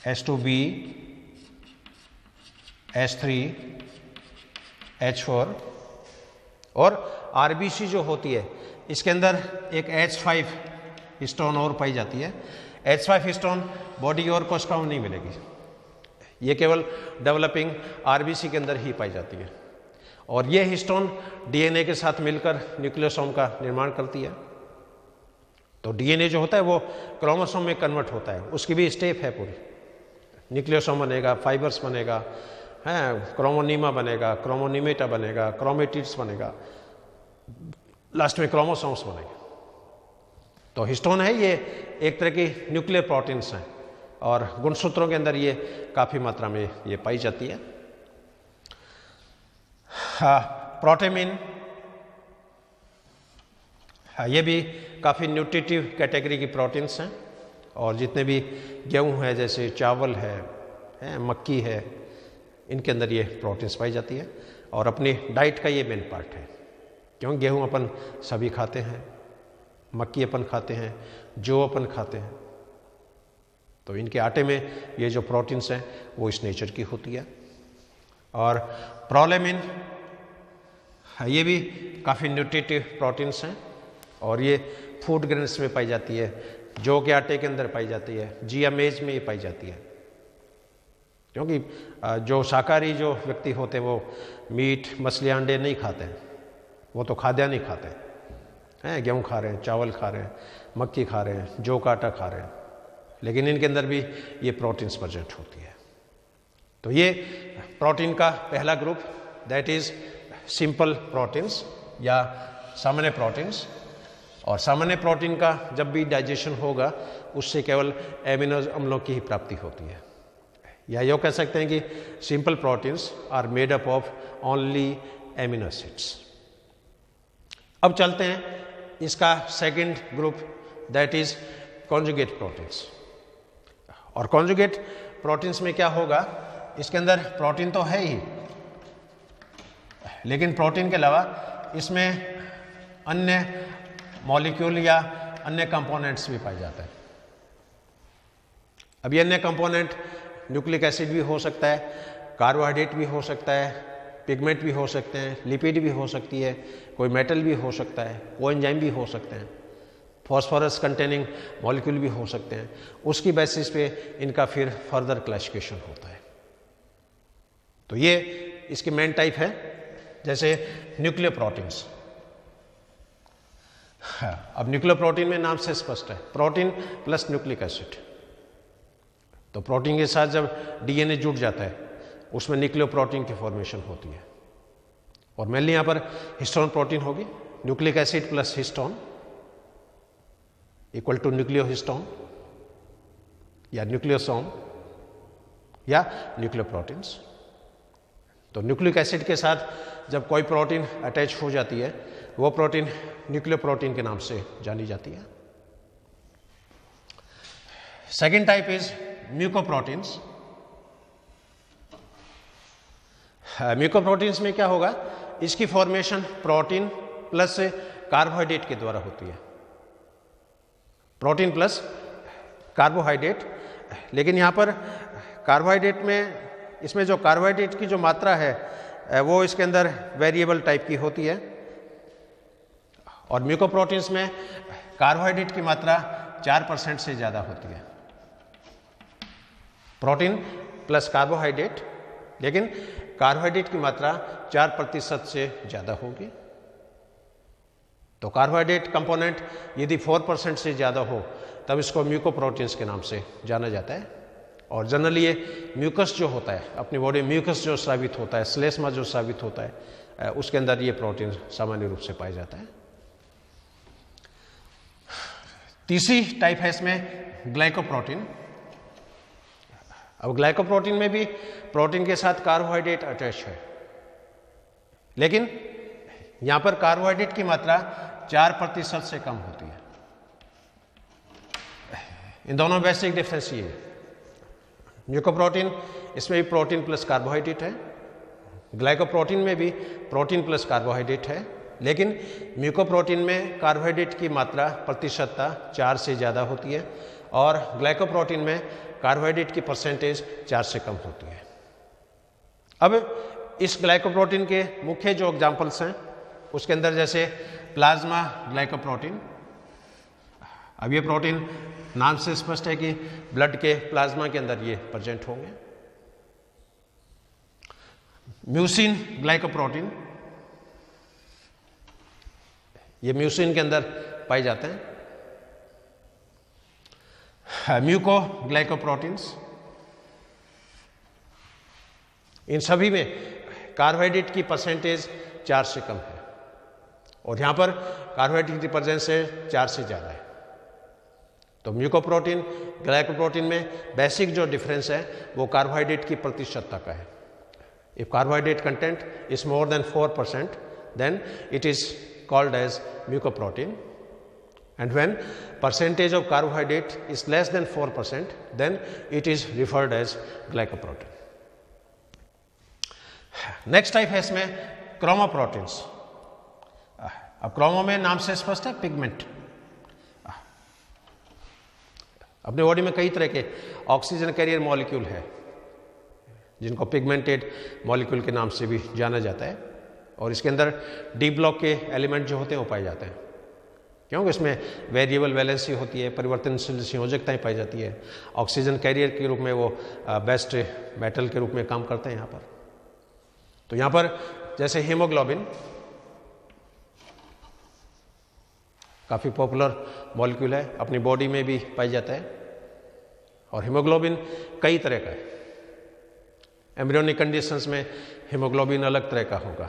H2B, H3, H4 और RBC जो होती है इसके अंदर एक H5 हिस्टोन और पाई जाती है। H5 हिस्टोन बॉडी और कोशिकाओं में नहीं मिलेगी, ये केवल डेवलपिंग आरबीसी के अंदर ही पाई जाती है। और ये हिस्टोन डीएनए के साथ मिलकर न्यूक्लियोसोम का निर्माण करती है। तो डीएनए जो होता है वो क्रोमोसोम में कन्वर्ट होता है, उसकी भी स्टेप है पूरी। न्यूक्लियोसोम बनेगा, फाइबर्स बनेगा, है क्रोमोनीमा बनेगा, क्रोमोनीमेटा बनेगा, क्रोमेटिड्स बनेगा, लास्ट में क्रोमोसोम्स बनेगा। तो हिस्टोन है ये एक तरह की न्यूक्लियर प्रोटीन्स हैं और गुणसूत्रों के अंदर ये काफ़ी मात्रा में ये पाई जाती है। प्रोटेमिन, ये भी काफ़ी न्यूट्रिटिव कैटेगरी की प्रोटीन्स हैं और जितने भी गेहूँ है, जैसे चावल है, मक्की है, इनके अंदर ये प्रोटीन्स पाई जाती है और अपनी डाइट का ये मेन पार्ट है। क्यों, गेहूँ अपन सभी खाते हैं, मक्की अपन खाते हैं, जौ अपन खाते हैं, तो इनके आटे में ये जो प्रोटीन्स हैं वो इस नेचर की होती है। और प्रोलेमिन, ये भी काफ़ी न्यूट्रिटिव प्रोटीन्स हैं और ये फूड ग्रेन्स में पाई जाती है, जौ के आटे के अंदर पाई जाती है, जिया मेज में ये पाई जाती है। क्योंकि जो शाकाहारी जो व्यक्ति होते हैं वो मीट, मछली, अंडे नहीं खाते हैं, वो तो खाद्यान्न नहीं खाते हैं, गेहूँ खा रहे हैं, चावल खा रहे हैं, मक्की खा रहे हैं, जौ का आटा खा रहे हैं, लेकिन इनके अंदर भी ये प्रोटीन्स प्रेजेंट होती है। तो ये प्रोटीन का पहला group, that is simple proteins या सामान्य प्रोटीन्स। और सामान्य प्रोटीन का जब भी डाइजेशन होगा उससे केवल एमिनो अम्लों की ही प्राप्ति होती है, या यूँ कह सकते हैं कि simple proteins are made up of only amino acids. अब चलते हैं इसका second group, that is conjugate proteins. और कॉन्जुगेट प्रोटीन्स में क्या होगा, इसके अंदर प्रोटीन तो है ही, लेकिन प्रोटीन के अलावा इसमें अन्य मॉलिक्यूल या अन्य कंपोनेंट्स भी पाए जाते हैं। अब ये अन्य कंपोनेंट न्यूक्लिक एसिड भी हो सकता है, कार्बोहाइड्रेट भी हो सकता है, पिगमेंट भी हो सकते हैं, लिपिड भी हो सकती है, कोई मेटल भी हो सकता है, कोएंजाइम भी हो सकते हैं, फॉस्फोरस कंटेनिंग मॉलिक्यूल भी हो सकते हैं। उसकी बेसिस पे इनका फिर फर्दर क्लासिफिकेशन होता है। तो ये इसकी मेन टाइप है, जैसे न्यूक्लियर प्रोटीन्स। अब न्यूक्लियर प्रोटीन में नाम से स्पष्ट है, प्रोटीन प्लस न्यूक्लिक एसिड। तो प्रोटीन के साथ जब डीएनए जुड़ जाता है उसमें न्यूक्लियो प्रोटीन की फॉर्मेशन होती है और मेनली यहाँ पर हिस्टोन प्रोटीन होगी, nucleic acid plus histone equal to nucleohistone या न्यूक्लियोसोम या न्यूक्लियो प्रोटीन्स। तो न्यूक्लिक एसिड के साथ जब कोई प्रोटीन अटैच हो जाती है वो प्रोटीन न्यूक्लियो प्रोटीन के नाम से जानी जाती है। Second type is mucoproteins. Mucoproteins में क्या होगा, इसकी फॉर्मेशन प्रोटीन प्लस कार्बोहाइड्रेट के द्वारा होती है, प्रोटीन प्लस कार्बोहाइड्रेट। लेकिन यहाँ पर कार्बोहाइड्रेट में, इसमें जो कार्बोहाइड्रेट की जो मात्रा है वो इसके अंदर वेरिएबल टाइप की होती है और म्यूकोप्रोटीन्स में कार्बोहाइड्रेट की मात्रा 4% से ज़्यादा होती है, प्रोटीन प्लस कार्बोहाइड्रेट, लेकिन कार्बोहाइड्रेट की मात्रा 4% से ज़्यादा होगी। तो कार्बोहाइड्रेट कंपोनेंट यदि 4% से ज़्यादा हो तब इसको म्यूकोप्रोटीन्स के नाम से जाना जाता है। और जनरली ये म्यूकस जो होता है, अपनी बॉडी म्यूकस जो स्रावित होता है, श्लेष्मा जो स्रावित होता है, उसके अंदर ये प्रोटीन सामान्य रूप से पाया जाता है। तीसरी टाइप है इसमें ग्लाइकोप्रोटीन। अब ग्लाइकोप्रोटीन में भी प्रोटीन के साथ कार्बोहाइड्रेट अटैच है, लेकिन यहां पर कार्बोहाइड्रेट की मात्रा 4% से कम होती है। इन दोनों बेसिक डिफरेंस ये है। म्यूकोप्रोटीन, इसमें भी प्रोटीन प्लस कार्बोहाइड्रेट है, ग्लाइकोप्रोटीन में भी प्रोटीन प्लस कार्बोहाइड्रेट है, लेकिन म्यूकोप्रोटीन में कार्बोहाइड्रेट की मात्रा प्रतिशतता 4 से ज़्यादा होती है और ग्लाइकोप्रोटीन में कार्बोहाइड्रेट की परसेंटेज 4 से कम होती है। अब इस ग्लाइकोप्रोटीन के मुख्य जो एग्जाम्पल्स हैं उसके अंदर जैसे प्लाज्मा ग्लाइकोप्रोटीन। अब ये प्रोटीन नाम से स्पष्ट है कि ब्लड के प्लाज्मा के अंदर ये प्रेजेंट होंगे। म्यूसिन ग्लाइकोप्रोटीन, ये म्यूसिन के अंदर पाए जाते हैं। म्यूको ग्लाइकोप्रोटीन्स, इन सभी में कार्बोहाइड्रेट की परसेंटेज 4 से कम है और यहां पर कार्बोहाइड्रेट की प्रेजेंस से 4 से ज़्यादा है। तो म्यूकोप्रोटीन ग्लाइकोप्रोटीन में बेसिक जो डिफरेंस है वो कार्बोहाइड्रेट की प्रतिशतता का है। If carbohydrate content is more than 4%, then it is called as mucoprotein, and when percentage of carbohydrate is less than 4%, then it is referred as glycoprotein. Next type है इसमें क्रोमोप्रोटीन्स। अब क्रोमो में नाम से स्पष्ट है पिगमेंट। अपने बॉडी में कई तरह के ऑक्सीजन कैरियर मॉलिक्यूल है जिनको पिगमेंटेड मॉलिक्यूल के नाम से भी जाना जाता है और इसके अंदर डी ब्लॉक के एलिमेंट जो होते हैं वो पाए जाते हैं, क्योंकि इसमें वेरिएबल वैलेंसी होती है, परिवर्तनशील संयोजकताएं पाई जाती है। ऑक्सीजन कैरियर के रूप में वो बेस्ट मेटल के रूप में काम करते हैं यहाँ पर। तो यहाँ पर जैसे हीमोग्लोबिन काफ़ी पॉपुलर मॉलिक्यूल है, अपनी बॉडी में भी पाई जाता है और हीमोग्लोबिन कई तरह का है। एम्ब्रियोनिक कंडीशंस में हीमोग्लोबिन अलग तरह का होगा,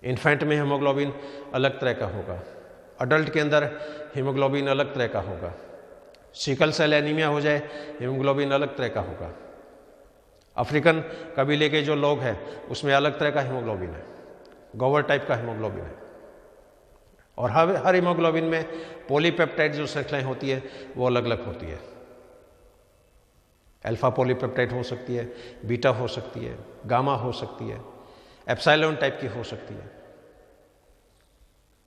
इन्फेंट में हीमोग्लोबिन अलग तरह का होगा, अडल्ट के अंदर हीमोग्लोबिन अलग तरह का होगा, सिकल सेल एनीमिया हो जाए हीमोग्लोबिन अलग तरह का होगा, अफ्रीकन कबीले के जो लोग हैं उसमें अलग तरह का हीमोग्लोबिन है, गोवर टाइप का हीमोग्लोबिन है। और हर हीमोग्लोबिन में पॉलीपेप्टाइड जो श्रृंखलाएं होती है वो अलग अलग होती है। अल्फा पॉलीपेप्टाइड हो सकती है, बीटा हो सकती है, गामा हो सकती है, एप्सिलॉन टाइप की हो सकती है।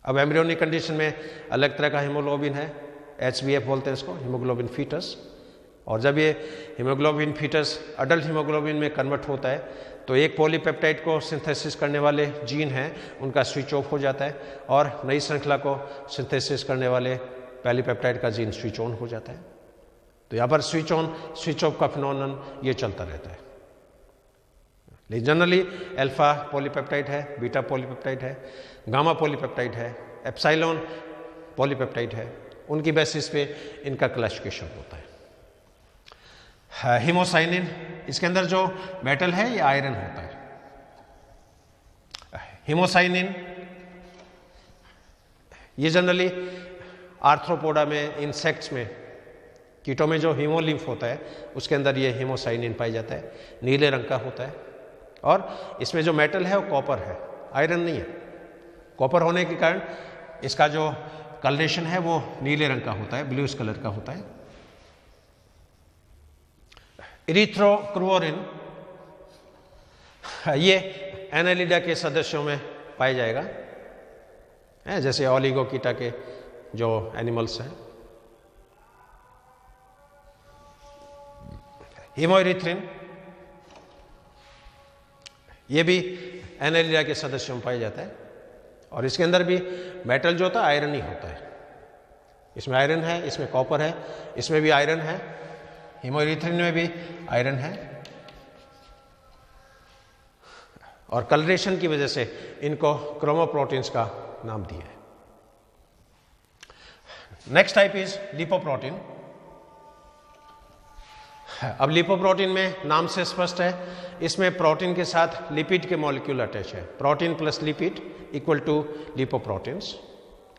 अब एम्ब्रियोनिक कंडीशन में अलग तरह का हीमोग्लोबिन है, HbF बोलते हैं इसको, हीमोग्लोबिन फीटस। और जब ये हीमोग्लोबिन फीटस अडल्ट हीमोग्लोबिन में कन्वर्ट होता है तो एक पॉलीपेप्टाइड को सिंथेसिस करने वाले जीन हैं उनका स्विच ऑफ हो जाता है और नई श्रृंखला को सिंथेसिस करने वाले पॉलीपेप्टाइड का जीन स्विच ऑन हो जाता है। तो यहाँ पर स्विच ऑन स्विच ऑफ का फिनोमेनन ये चलता रहता है। लेकिन जनरली अल्फा पॉलीपेप्टाइड है, बीटा पॉलीपेप्टाइड है, गामा पॉलीपेप्टाइड है, एप्सिलॉन पॉलीपेप्टाइड है, उनकी बेसिस पे इनका क्लासिफिकेशन होता है। हीमोसाइनिन, इसके अंदर जो मेटल है ये आयरन होता है। हीमोसाइनिन ये जनरली आर्थ्रोपोडा में, इंसेक्ट्स में, कीटों में जो हीमोलिम्फ होता है उसके अंदर ये हीमोसाइनिन पाया जाता है, नीले रंग का होता है और इसमें जो मेटल है वो कॉपर है, आयरन नहीं है। कॉपर होने के कारण इसका जो कलरेशन है वो नीले रंग का होता है, ब्लूइश कलर का होता है। इरिथ्रोक्रोरिन ये एनालिडा के सदस्यों में पाया जाएगा, जैसे ओलिगोकीटा के जो एनिमल्स हैं। हीमोइरिथ्रिन ये भी एनालिडा के सदस्यों में पाया जाता है और इसके अंदर भी मेटल जो होता है आयरन ही होता है। इसमें आयरन है, इसमें कॉपर है, इसमें भी आयरन है, हीमोइरिथ्रिन में भी आयरन है और कलरेशन की वजह से इनको क्रोमोप्रोटीन्स का नाम दिया है। Next type is lipoprotein. अब लिपोप्रोटीन में नाम से स्पष्ट है, इसमें प्रोटीन के साथ लिपिड के मॉलिक्यूल अटैच है। Protein plus lipid equal to lipoproteins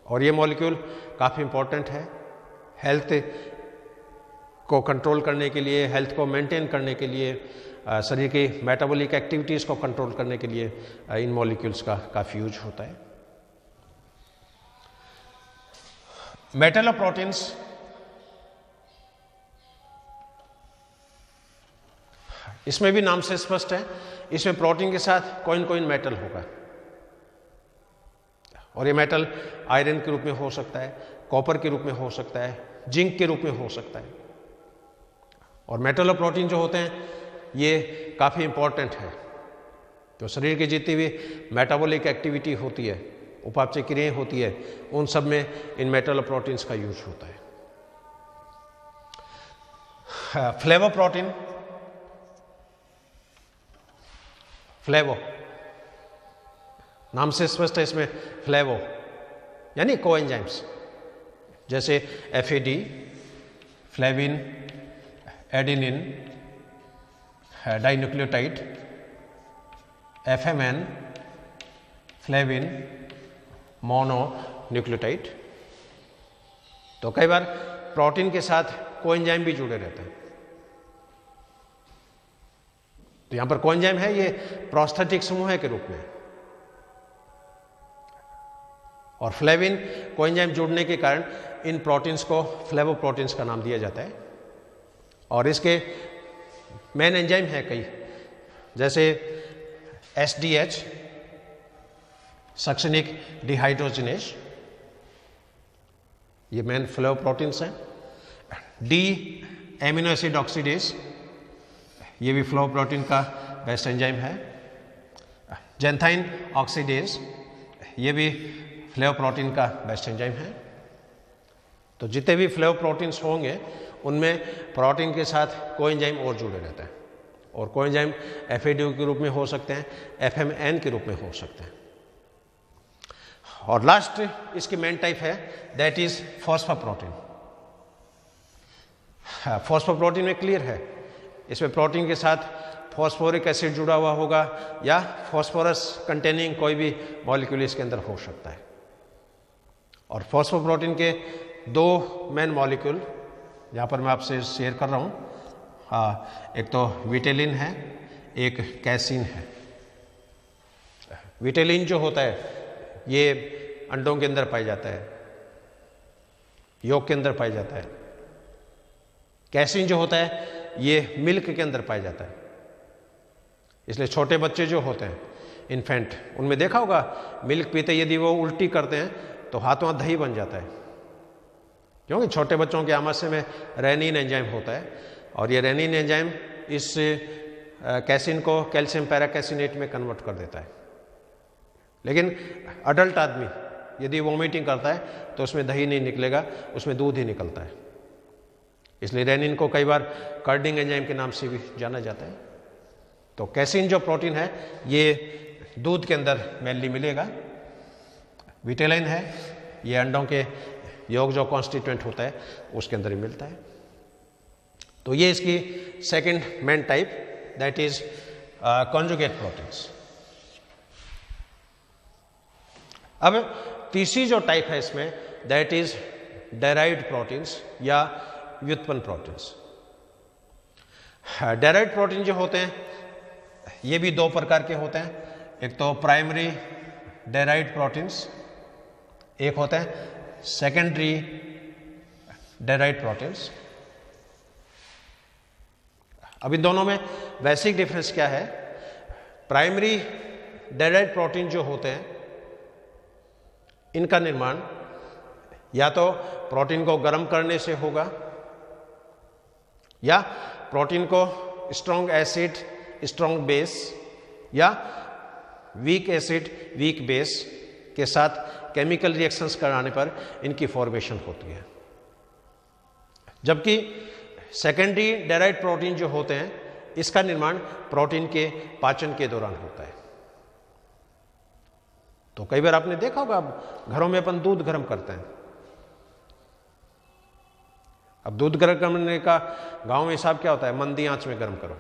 और ये मॉलिक्यूल काफ़ी इंपॉर्टेंट है हेल्थ को कंट्रोल करने के लिए, हेल्थ को मेंटेन करने के लिए, शरीर की मेटाबॉलिक एक्टिविटीज़ को कंट्रोल करने के लिए इन मॉलिक्यूल्स का काफ़ी यूज होता है। मेटलोप्रोटीन्स इसमें भी नाम से स्पष्ट है, इसमें प्रोटीन के साथ कोई न कोई मेटल होगा और ये मेटल आयरन के रूप में हो सकता है, कॉपर के रूप में हो सकता है, जिंक के रूप में हो सकता है। और मेटलोप्रोटीन जो होते हैं ये काफ़ी इंपॉर्टेंट है। तो शरीर की जितनी भी मेटाबॉलिक एक्टिविटी होती है, उपापचय क्रियाएं होती है, उन सब में इन मेटलोप्रोटीन्स का यूज होता है। फ्लेवो प्रोटीन, फ्लेवो नाम से स्पष्ट है, इसमें फ्लेवो यानी कोएंजाइम्स, जैसे FAD, flavin, adenine, dinucleotide, एफएमएन, flavin, mononucleotide. तो कई बार प्रोटीन के साथ कोएंजाइम भी जुड़े रहते हैं। तो यहां पर कोएंजाइम है, ये प्रोस्थेटिक समूह के रूप में, और फ्लेविन कोएंजाइम जुड़ने के कारण इन प्रोटीन्स को फ्लेवोप्रोटीन्स का नाम दिया जाता है। और इसके मेन एंजाइम है कई, जैसे एसडीएच, सक्सेनिक डिहाइड्रोजिनेज, ये मेन फ्लेवोप्रोटीन्स हैं। डी एमिनो एसिड ऑक्सीडेज, ये भी फ्लेवोप्रोटीन का बेस्ट एंजाइम है। जेंथाइन ऑक्सीडेज, ये भी फ्लेवोप्रोटीन का बेस्ट एंजाइम है। तो जितने भी फ्लेवोप्रोटीन्स होंगे उनमें प्रोटीन के साथ कोएंजाइम और जुड़े रहते हैं, और कोएंजाइम एफएडी के रूप में हो सकते हैं, एफएमएन के रूप में हो सकते हैं। और लास्ट इसकी मेन टाइप है, दैट इज फॉस्फोप्रोटीन। फॉस्फोप्रोटीन में क्लियर है, इसमें प्रोटीन के साथ फॉस्फोरिक एसिड जुड़ा हुआ होगा या फॉस्फोरस कंटेनिंग कोई भी मॉलिक्यूल इसके अंदर हो सकता है। और फॉस्फोप्रोटीन के दो मेन मॉलिक्यूल यहाँ पर मैं आपसे शेयर कर रहा हूँ। हाँ, एक तो विटेलिन है, एक कैसीन है। विटेलिन जो होता है ये अंडों के अंदर पाया जाता है, यॉक के अंदर पाया जाता है। कैसीन जो होता है ये मिल्क के अंदर पाया जाता है। इसलिए छोटे बच्चे जो होते हैं, इन्फेंट, उनमें देखा होगा मिल्क पीते यदि वो उल्टी करते हैं तो हाथों हाथ दही बन जाता है, क्योंकि छोटे बच्चों के आमाशय में रेनिन एंजाइम होता है, और ये रेनिन एंजाइम इस कैसीन को कैल्शियम पैराकैसिनेट में कन्वर्ट कर देता है। लेकिन अडल्ट आदमी यदि वोमिटिंग करता है तो उसमें दही नहीं निकलेगा, उसमें दूध ही निकलता है। इसलिए रेनिन को कई बार कर्डिंग एंजाइम के नाम से भी जाना जाता है। तो कैसीन जो प्रोटीन है ये दूध के अंदर मेनली मिलेगा। विटेलिन है, ये अंडों के योग जो कॉन्स्टिट्यूएंट होता है उसके अंदर ही मिलता है। तो ये इसकी second main type, that is conjugate proteins. अब तीसरी जो टाइप है इसमें, दैट इज डेराइव्ड प्रोटीन्स या व्युत्पन्न प्रोटीन्स। डेराइव्ड प्रोटीन जो होते हैं ये भी दो प्रकार के होते हैं। एक तो प्राइमरी डेराइव्ड प्रोटीन्स, एक होते हैं सेकेंडरी डेराइव्ड प्रोटीन्स। अब इन दोनों में बेसिक डिफरेंस क्या है? प्राइमरी डेराइव्ड प्रोटीन जो होते हैं इनका निर्माण या तो प्रोटीन को गर्म करने से होगा, या प्रोटीन को स्ट्रॉन्ग एसिड, स्ट्रॉन्ग बेस या वीक एसिड, वीक बेस के साथ केमिकल रिएक्शंस कराने पर इनकी फॉर्मेशन होती है। जबकि सेकेंडरी डेराइव्ड प्रोटीन जो होते हैं इसका निर्माण प्रोटीन के पाचन के दौरान होता है। तो कई बार आपने देखा होगा, घरों में अपन दूध गर्म करते हैं। अब दूध गर्म करने का गांव में हिसाब क्या होता है? मंदी आंच में गर्म करो।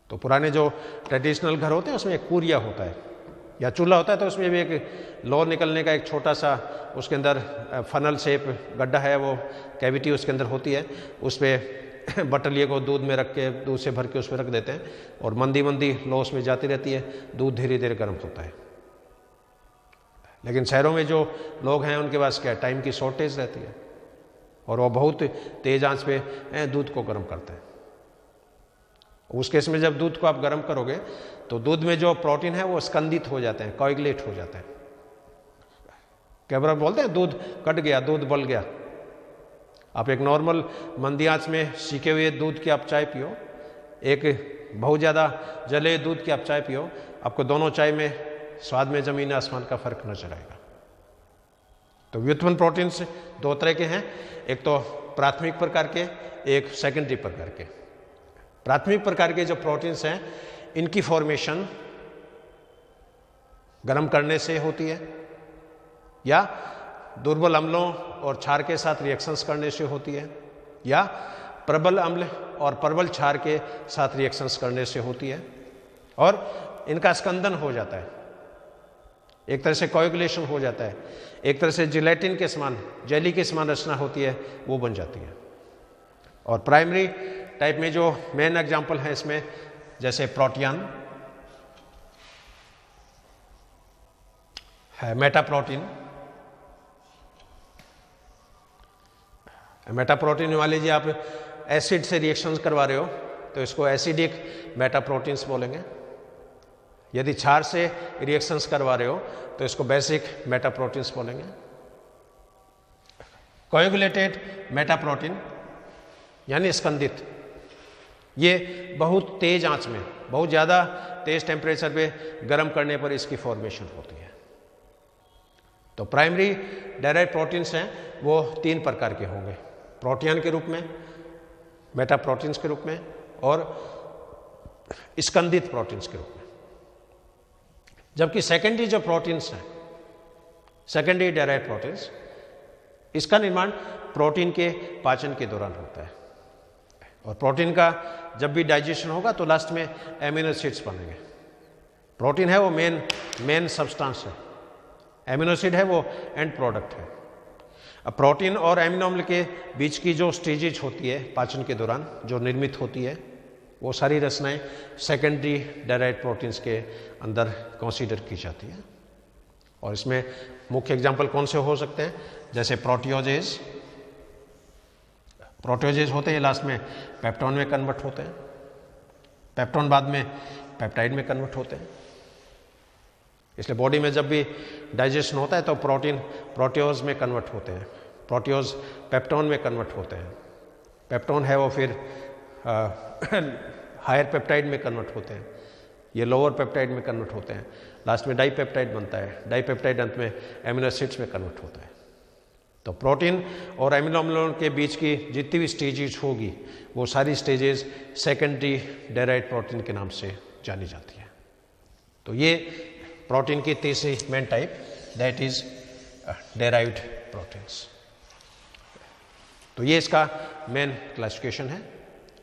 तो पुराने जो ट्रेडिशनल घर होते हैं उसमें एक कुरिया होता है या चूल्हा होता है, तो उसमें भी एक लो निकलने का एक छोटा सा उसके अंदर फनल शेप गड्ढा है, वो कैविटी उसके अंदर होती है। उस पर बटलिए को दूध में रख के, दूध से भर के उस पर रख देते हैं और मंदी मंदी लो उसमें जाती रहती है, दूध धीरे धीरे गर्म होता है। लेकिन शहरों में जो लोग हैं उनके पास क्या, टाइम की शॉर्टेज रहती है और वो बहुत तेज आंच पे दूध को गर्म करते हैं। उस केस में जब दूध को आप गर्म करोगे तो दूध में जो प्रोटीन है वो स्कंदित हो जाते हैं, कोएगुलेट हो जाते हैं। कई बार बोलते हैं दूध कट गया, दूध बल गया। आप एक नॉर्मल मंदी आंच में सीखे हुए दूध की आप चाय पियो, एक बहुत ज़्यादा जले दूध की आप चाय पियो, आपको दोनों चाय में स्वाद में जमीन आसमान का फर्क नजर आएगा। तो व्युत्पन्न प्रोटीन्स दो तरह के हैं, एक तो प्राथमिक प्रकार के, एक सेकेंडरी प्रकार के। प्राथमिक प्रकार के जो प्रोटीन्स हैं इनकी फॉर्मेशन गर्म करने से होती है या दुर्बल अम्लों और क्षार के साथ रिएक्शंस करने से होती है या प्रबल अम्ल और प्रबल क्षार के साथ रिएक्शंस करने से होती है और इनका स्कंदन हो जाता है, एक तरह से कोएगुलेशन हो जाता है, एक तरह से जिलेटिन के समान, जेली के समान रचना होती है, वो बन जाती है। और प्राइमरी टाइप में जो मेन एग्जांपल है इसमें, जैसे प्रोटियन है, मेटाप्रोटीन। मेटाप्रोटीन मान लीजिए आप एसिड से रिएक्शंस करवा रहे हो तो इसको एसिडिक मेटाप्रोटीन्स बोलेंगे। यदि क्षार से रिएक्शंस करवा रहे हो तो इसको बेसिक मेटाप्रोटीन्स बोलेंगे। कोएगुलेटेड मेटाप्रोटीन यानी स्कंदित, ये बहुत तेज आंच में, बहुत ज़्यादा तेज टेम्परेचर पे गर्म करने पर इसकी फॉर्मेशन होती है। तो प्राइमरी डेराइव्ड प्रोटीन्स हैं वो 3 प्रकार के होंगे, प्रोटियन के रूप में, मेटाप्रोटीन्स के रूप में और स्कंदित प्रोटीन्स के रूप में। जबकि सेकेंडरी जो प्रोटीन्स हैं, सेकेंडरी डेराइव्ड प्रोटीन्स, इसका निर्माण प्रोटीन के पाचन के दौरान होता है और प्रोटीन का जब भी डाइजेशन होगा तो लास्ट में एमिनो एसिड्स बनेंगे। प्रोटीन है वो मेन सब्सटेंस है, एमिनो एसिड है वो एंड प्रोडक्ट है। अब प्रोटीन और एमिनो अम्ल के बीच की जो स्टेजेज होती है पाचन के दौरान जो निर्मित होती है, वो सारी रचनाएं सेकेंडरी डेराइव्ड प्रोटीन्स के अंदर कंसीडर की जाती है। और इसमें मुख्य एग्जांपल कौन से हो सकते हैं, जैसे प्रोटियोजेज। प्रोटियोजेज होते हैं लास्ट में पेप्टोन में कन्वर्ट होते हैं, पेप्टोन बाद में पेप्टाइड में कन्वर्ट होते हैं। इसलिए बॉडी में जब भी डाइजेशन होता है तो प्रोटीन प्रोटियोज में कन्वर्ट होते हैं, प्रोटियोज पेप्टोन में कन्वर्ट होते हैं, पेप्टोन है वो फिर हायर पेप्टाइड में कन्वर्ट होते हैं, ये लोअर पेप्टाइड में कन्वर्ट होते हैं, लास्ट में डाईपेप्टाइड बनता है, डाईपेप्टाइड अंत में एमिनो एसिड्स में कन्वर्ट होता है। तो प्रोटीन और एमिनो अम्लों के बीच की जितनी भी स्टेजेस होगी वो सारी स्टेजेस सेकेंडरी डेराइव्ड प्रोटीन के नाम से जानी जाती है। तो ये प्रोटीन की तीसरी main type, that is derived proteins. तो ये इसका मेन क्लासिफिकेशन है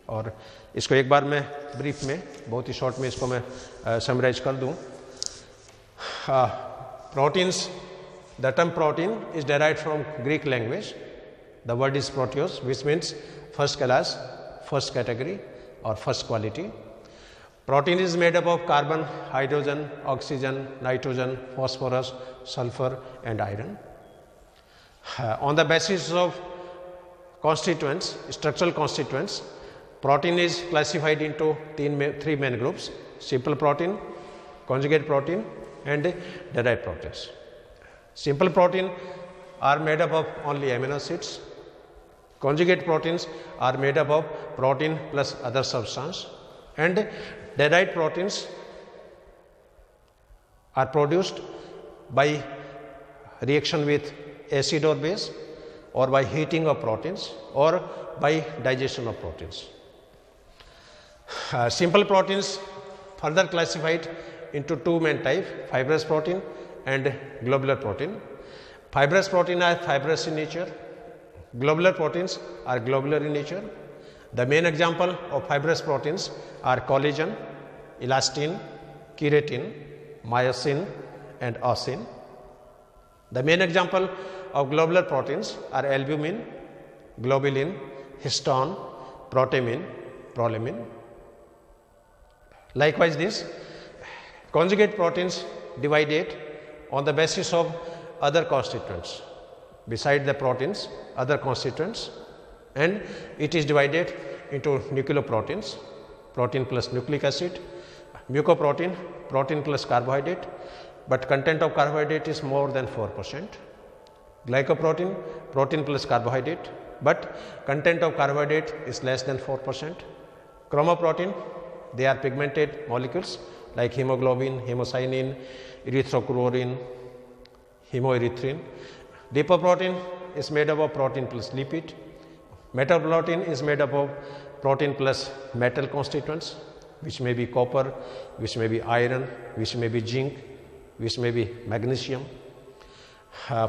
और इसको एक बार मैं ब्रीफ में, बहुत ही शॉर्ट में इसको मैं समराइज कर दूं। Proteins, the term protein is derived from Greek language. The word is proteos, which means first class, first category or first quality. Protein is made up of carbon, hydrogen, oxygen, nitrogen, phosphorus, sulfur and iron. On the basis of constituents, structural constituents, protein is classified into three main groups: simple protein, conjugate protein and derived proteins. Simple protein are made up of only amino acids. Conjugate proteins are made up of protein plus other substance, and derived proteins are produced by reaction with acid or base, or by heating of proteins, or by digestion of proteins. Simple proteins further classified into two main types: fibrous protein and globular protein. Fibrous protein are fibrous in nature, globular proteins are globular in nature. The main example of fibrous proteins are collagen, elastin, keratin, myosin and acin. The main example of globular proteins are albumin, globulin, histone, protamine, prolamine. Likewise, these conjugate proteins divided on the basis of other constituents beside the proteins, other constituents, and it is divided into nucleoproteins, protein plus nucleic acid, mucoprotein, protein plus carbohydrate, but content of carbohydrate is more than 4%, glycoprotein, protein plus carbohydrate, but content of carbohydrate is less than 4%, chromoprotein, they are pigmented molecules like hemoglobin, hemocyanin, erythrochlorin, hemoerythrin. Lipoprotein is made up of protein plus lipid. Metaprotein is made up of protein plus metal constituents, which may be copper, which may be iron, which may be zinc, which may be magnesium.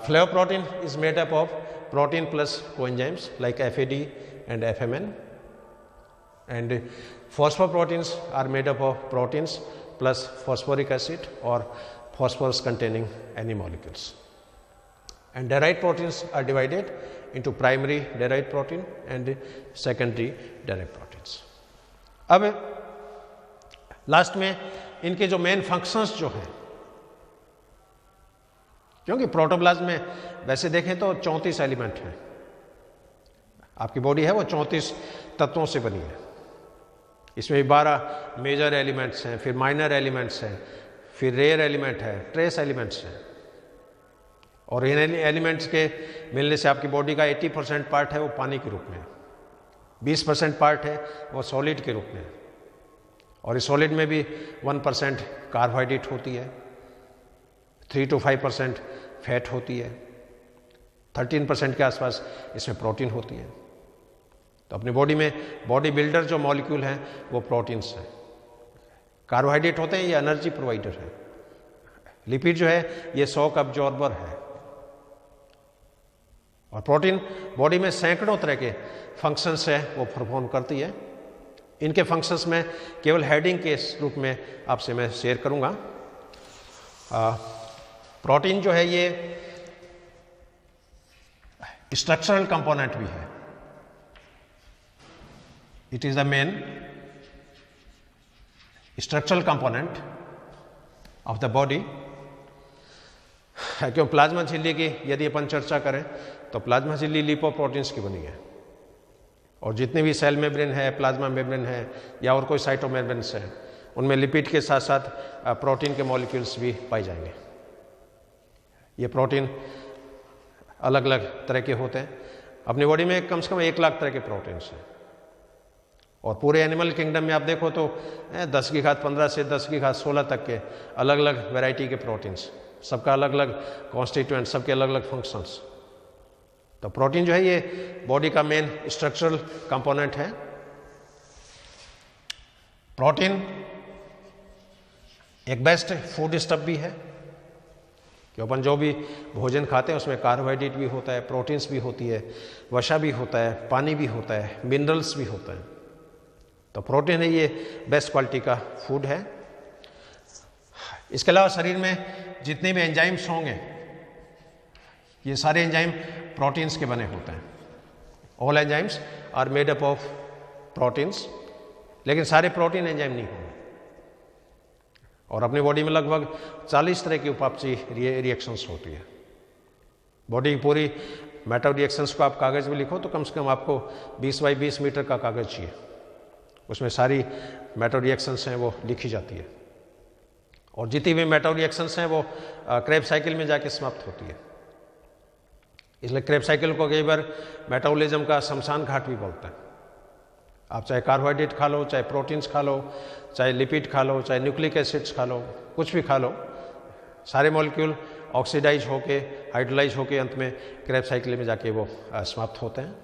Flavoprotein is made up of protein plus coenzymes like FAD and FMN. And phosphoproteins are made up of proteins plus phosphoric acid or phosphorus containing any molecules. And derived proteins are divided into primary derived protein and secondary derived proteins. अब last में इनके जो main functions जो हैं, क्योंकि protoplasm में वैसे देखें तो 34 एलिमेंट हैं, आपकी बॉडी है वो 34 तत्वों से बनी है। इसमें 12 मेजर एलिमेंट्स हैं, फिर माइनर एलिमेंट्स हैं, फिर रेयर एलिमेंट है, ट्रेस एलिमेंट्स हैं। और इन एलिमेंट्स के मिलने से आपकी बॉडी का 80% पार्ट है वो पानी के रूप में, 20% पार्ट है वो सॉलिड के रूप में, और इस सॉलिड में भी 1% कार्बोहाइड्रेट होती है, 3 to 5% फैट होती है, 13% के आसपास इसमें प्रोटीन होती है। तो अपनी बॉडी में बॉडी बिल्डर जो मॉलिक्यूल हैं वो प्रोटीन्स हैं। कार्बोहाइड्रेट होते हैं, ये एनर्जी प्रोवाइडर है। लिपिड जो है ये शॉक अब्जॉर्बर है। और प्रोटीन बॉडी में सैकड़ों तरह के फंक्शंस है वो परफॉर्म करती है। इनके फंक्शंस में केवल हेडिंग के रूप में आपसे मैं शेयर करूंगा। प्रोटीन जो है ये स्ट्रक्चरल कंपोनेंट भी है। It is the main structural component of the body. क्यों प्लाज्मा झिल्ली की यदि अपन चर्चा करें तो प्लाज्मा झिल्ली लिपोप्रोटीन्स की बनी है, और जितने भी सेल मेम्ब्रेन है, प्लाज्मा मेम्ब्रेन है या और कोई साइटोमेम्ब्रेन्स है, उनमें लिपिड के साथ साथ प्रोटीन के मॉलिक्यूल्स भी पाए जाएंगे। ये प्रोटीन अलग अलग तरह के होते हैं। अपनी बॉडी में कम से कम 1 लाख तरह के प्रोटीन्स हैं, और पूरे एनिमल किंगडम में आप देखो तो 10 की घात 15 से 10 की घात 16 तक के अलग अलग वैरायटी के प्रोटीन्स, सबका अलग अलग कॉन्स्टिट्यूएंट, सबके अलग अलग फंक्शंस। तो प्रोटीन जो है ये बॉडी का मेन स्ट्रक्चरल कंपोनेंट है। प्रोटीन एक बेस्ट फूड स्टफ भी है कि अपन जो भी भोजन खाते हैं उसमें कार्बोहाइड्रेट भी होता है, प्रोटीन्स भी होती है, वसा भी होता है, पानी भी होता है, मिनरल्स भी होता है। तो प्रोटीन है ये बेस्ट क्वालिटी का फूड है। इसके अलावा शरीर में जितने भी एंजाइम्स होंगे ये सारे एंजाइम प्रोटीन्स के बने होते हैं। All enzymes are made up of proteins, लेकिन सारे प्रोटीन एंजाइम नहीं होंगे। और अपनी बॉडी में लगभग 40 तरह की उपापचयी रिएक्शंस होती है। बॉडी की पूरी मेटा रिएक्शंस को आप कागज़ में लिखो तो कम से कम आपको 20 बाई 20 मीटर का कागज़ चाहिए, उसमें सारी मेटा रिएक्शंस हैं वो लिखी जाती है। और जितनी भी मेटा रिएक्शंस हैं वो क्रेब्स साइकिल में जाके समाप्त होती है। इसलिए क्रेब्स साइकिल को कई बार मेटाबॉलिज्म का शमशान घाट भी बोलते हैं। आप चाहे कार्बोहाइड्रेट खा लो, चाहे प्रोटीन्स खा लो, चाहे लिपिड खा लो, चाहे न्यूक्लिक एसिड्स खा लो, कुछ भी खा लो, सारे मॉलिक्यूल ऑक्सीडाइज होके, हाइड्रोलाइज होके अंत में क्रेब्स साइकिल में जाके वो समाप्त होते हैं।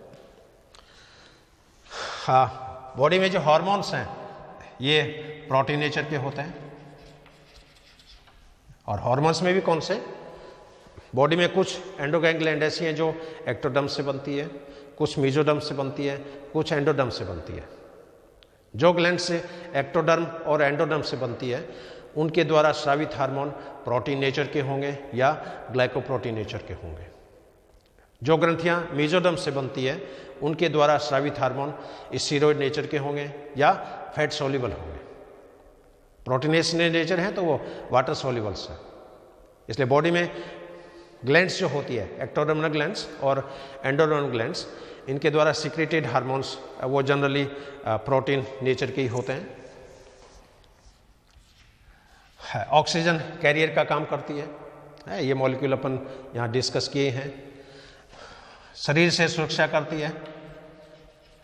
हाँ, बॉडी में जो हार्मोन्स हैं ये प्रोटीन नेचर के होते हैं। और हार्मोन्स में भी कौन से? बॉडी में कुछ एंडोक्राइन ग्लैंड ऐसी हैं जो एक्टोडर्म से बनती है, कुछ मेसोडर्म से बनती है, कुछ एंडोडर्म से बनती है। जो ग्लैंड से एक्टोडर्म और एंडोडर्म से बनती है उनके द्वारा स्रावित हार्मोन प्रोटीन नेचर के होंगे या ग्लाइकोप्रोटीन नेचर के होंगे। जो ग्रंथियां मेसोडर्म से बनती है उनके द्वारा स्रावित हार्मोन स्टीरॉयड नेचर के होंगे या फैट सोल्यूबल होंगे। प्रोटीनेस नेचर है तो वो वाटर सोल्यूबल्स है। इसलिए बॉडी में ग्लैंड्स जो होती है, एक्टोडर्मल ग्लैंड्स और एंडोडर्मल ग्लैंड्स, इनके द्वारा सिक्रेटेड हार्मोन्स वो जनरली प्रोटीन नेचर के ही होते हैं। ऑक्सीजन कैरियर का काम करती है, ये मॉलिक्यूल अपन यहाँ डिस्कस किए हैं। शरीर से सुरक्षा करती है,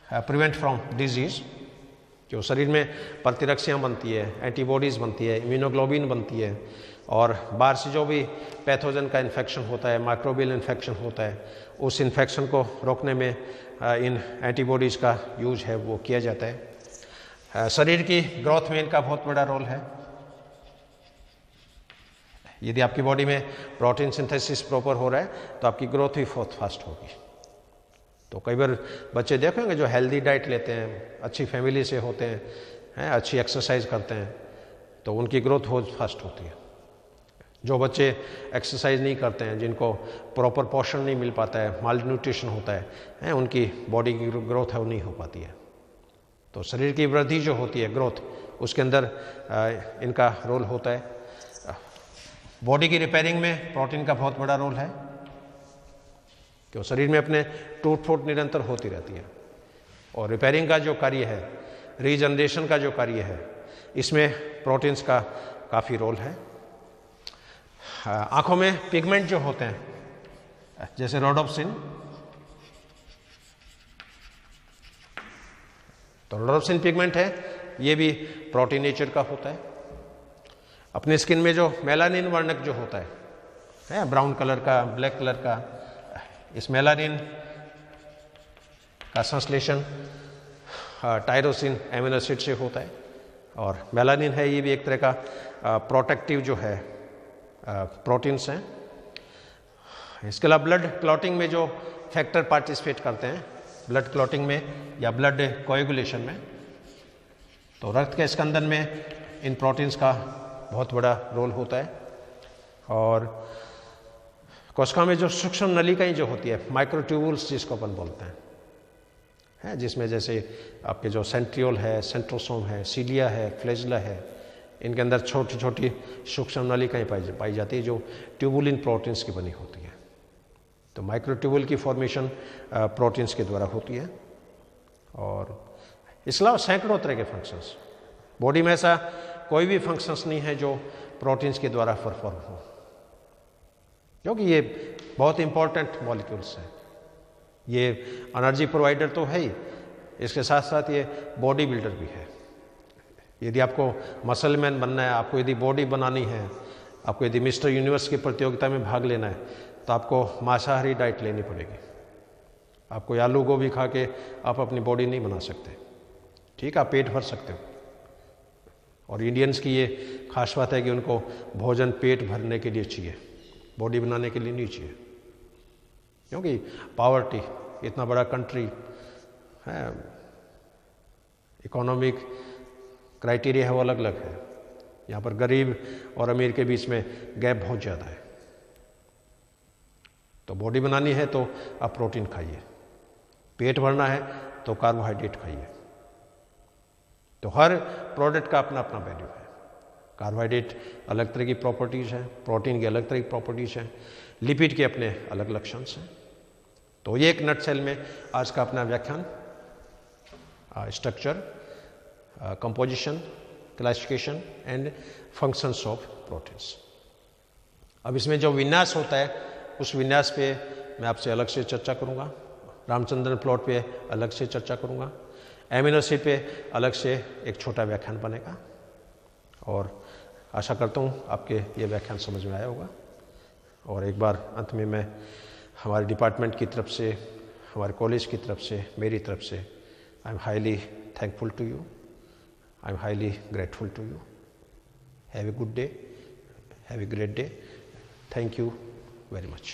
प्रिवेंट फ्रॉम डिजीज। जो शरीर में प्रतिरक्षाएं बनती है, एंटीबॉडीज बनती है, इम्यूनोग्लोबिन बनती है, और बाहर से जो भी पैथोजन का इन्फेक्शन होता है, माइक्रोबियल इन्फेक्शन होता है, उस इन्फेक्शन को रोकने में इन एंटीबॉडीज़ का यूज है वो किया जाता है। शरीर की ग्रोथ में इनका बहुत बड़ा रोल है। यदि आपकी बॉडी में प्रोटीन सिंथेसिस प्रॉपर हो रहा है तो आपकी ग्रोथ भी बहुत फास्ट होगी। तो कई बार बच्चे देखेंगे जो हेल्दी डाइट लेते हैं, अच्छी फैमिली से होते हैं, अच्छी एक्सरसाइज करते हैं, तो उनकी ग्रोथ बहुत फास्ट होती है। जो बच्चे एक्सरसाइज नहीं करते हैं, जिनको प्रॉपर पोषण नहीं मिल पाता है, माल न्यूट्रिशन होता है, उनकी बॉडी की ग्रोथ है वो नहीं हो पाती है। तो शरीर की वृद्धि जो होती है, ग्रोथ, उसके अंदर इनका रोल होता है। बॉडी की रिपेयरिंग में प्रोटीन का बहुत बड़ा रोल है, क्यों शरीर में अपने टूट फूट निरंतर होती रहती है। और रिपेयरिंग का जो कार्य है, रीजनरेशन का जो कार्य है, इसमें प्रोटीन्स का काफ़ी रोल है। आंखों में पिगमेंट जो होते हैं, जैसे रोडोप्सिन, तो रोडोप्सिन पिगमेंट है, ये भी प्रोटीन नेचर का होता है। अपने स्किन में जो मेलानिन वर्णक जो होता है, ब्राउन कलर का, ब्लैक कलर का, इस मेलानिन का संश्लेषण टायरोसिन अमीनो एसिड से होता है। और मेलानिन है, ये भी एक तरह का प्रोटेक्टिव जो है प्रोटीन्स हैं। इसके अलावा ब्लड क्लॉटिंग में जो फैक्टर पार्टिसिपेट करते हैं, ब्लड क्लॉटिंग में या ब्लड कोएगुलेशन में, तो रक्त के स्कंदन में इन प्रोटीन्स का बहुत बड़ा रोल होता है। और कोशिका में जो सूक्ष्म नलिकाएं जो होती है, माइक्रोट्यूबुल्स जिसको अपन बोलते हैं, जिसमें जैसे आपके जो सेंट्रियोल है, सेंट्रोसोम है, सीलिया है, फ्लैजिला है, इनके अंदर छोटी छोटी सूक्ष्म नलिकाएं पाई जाती है जो ट्यूबुलिन प्रोटीन्स की बनी होती है। तो माइक्रोट्यूबुल की फॉर्मेशन प्रोटीन्स के द्वारा होती है। और इसके अलावा सैकड़ों तरह के फंक्शंस, बॉडी में ऐसा कोई भी फंक्शंस नहीं है जो प्रोटीन्स के द्वारा परफॉर्म हो, क्योंकि ये बहुत इंपॉर्टेंट मॉलिक्यूल्स हैं। ये एनर्जी प्रोवाइडर तो है ही, इसके साथ साथ ये बॉडी बिल्डर भी है। यदि आपको मसल मैन बनना है, आपको यदि बॉडी बनानी है, आपको यदि मिस्टर यूनिवर्स की प्रतियोगिता में भाग लेना है, तो आपको मांसाहारी डाइट लेनी पड़ेगी। आपको आलू गोभी खा के आप अपनी बॉडी नहीं बना सकते। ठीक, आप पेट भर सकते हो। और इंडियंस की ये खास बात है कि उनको भोजन पेट भरने के लिए चाहिए, बॉडी बनाने के लिए नहीं चाहिए। क्योंकि पावर्टी, इतना बड़ा कंट्री है, इकोनॉमिक क्राइटेरिया है वो अलग अलग है। यहाँ पर गरीब और अमीर के बीच में गैप बहुत ज़्यादा है। तो बॉडी बनानी है तो आप प्रोटीन खाइए, पेट भरना है तो कार्बोहाइड्रेट खाइए। तो हर प्रोडक्ट का अपना अपना वैल्यू है। कार्बोहाइड्रेट अलग तरह की प्रॉपर्टीज़ हैं, प्रोटीन की अलग तरह की प्रॉपर्टीज़ हैं, लिपिड के अपने अलग लक्षण हैं। तो ये एक नटसेल में आज का अपना व्याख्यान, structure, composition, classification and functions of proteins. अब इसमें जो विन्यास होता है उस विन्यास पे मैं आपसे अलग से चर्चा करूँगा, रामचंद्रन प्लॉट पे अलग से चर्चा करूँगा, एमिनो एसिड पे अलग से एक छोटा व्याख्यान बनेगा। और आशा करता हूँ आपके ये व्याख्यान समझ में आया होगा। और एक बार अंत में मैं हमारे डिपार्टमेंट की तरफ से, हमारे कॉलेज की तरफ से, मेरी तरफ से I am highly thankful to you, I am highly grateful to you. Have a good day, have a great day. Thank you very much.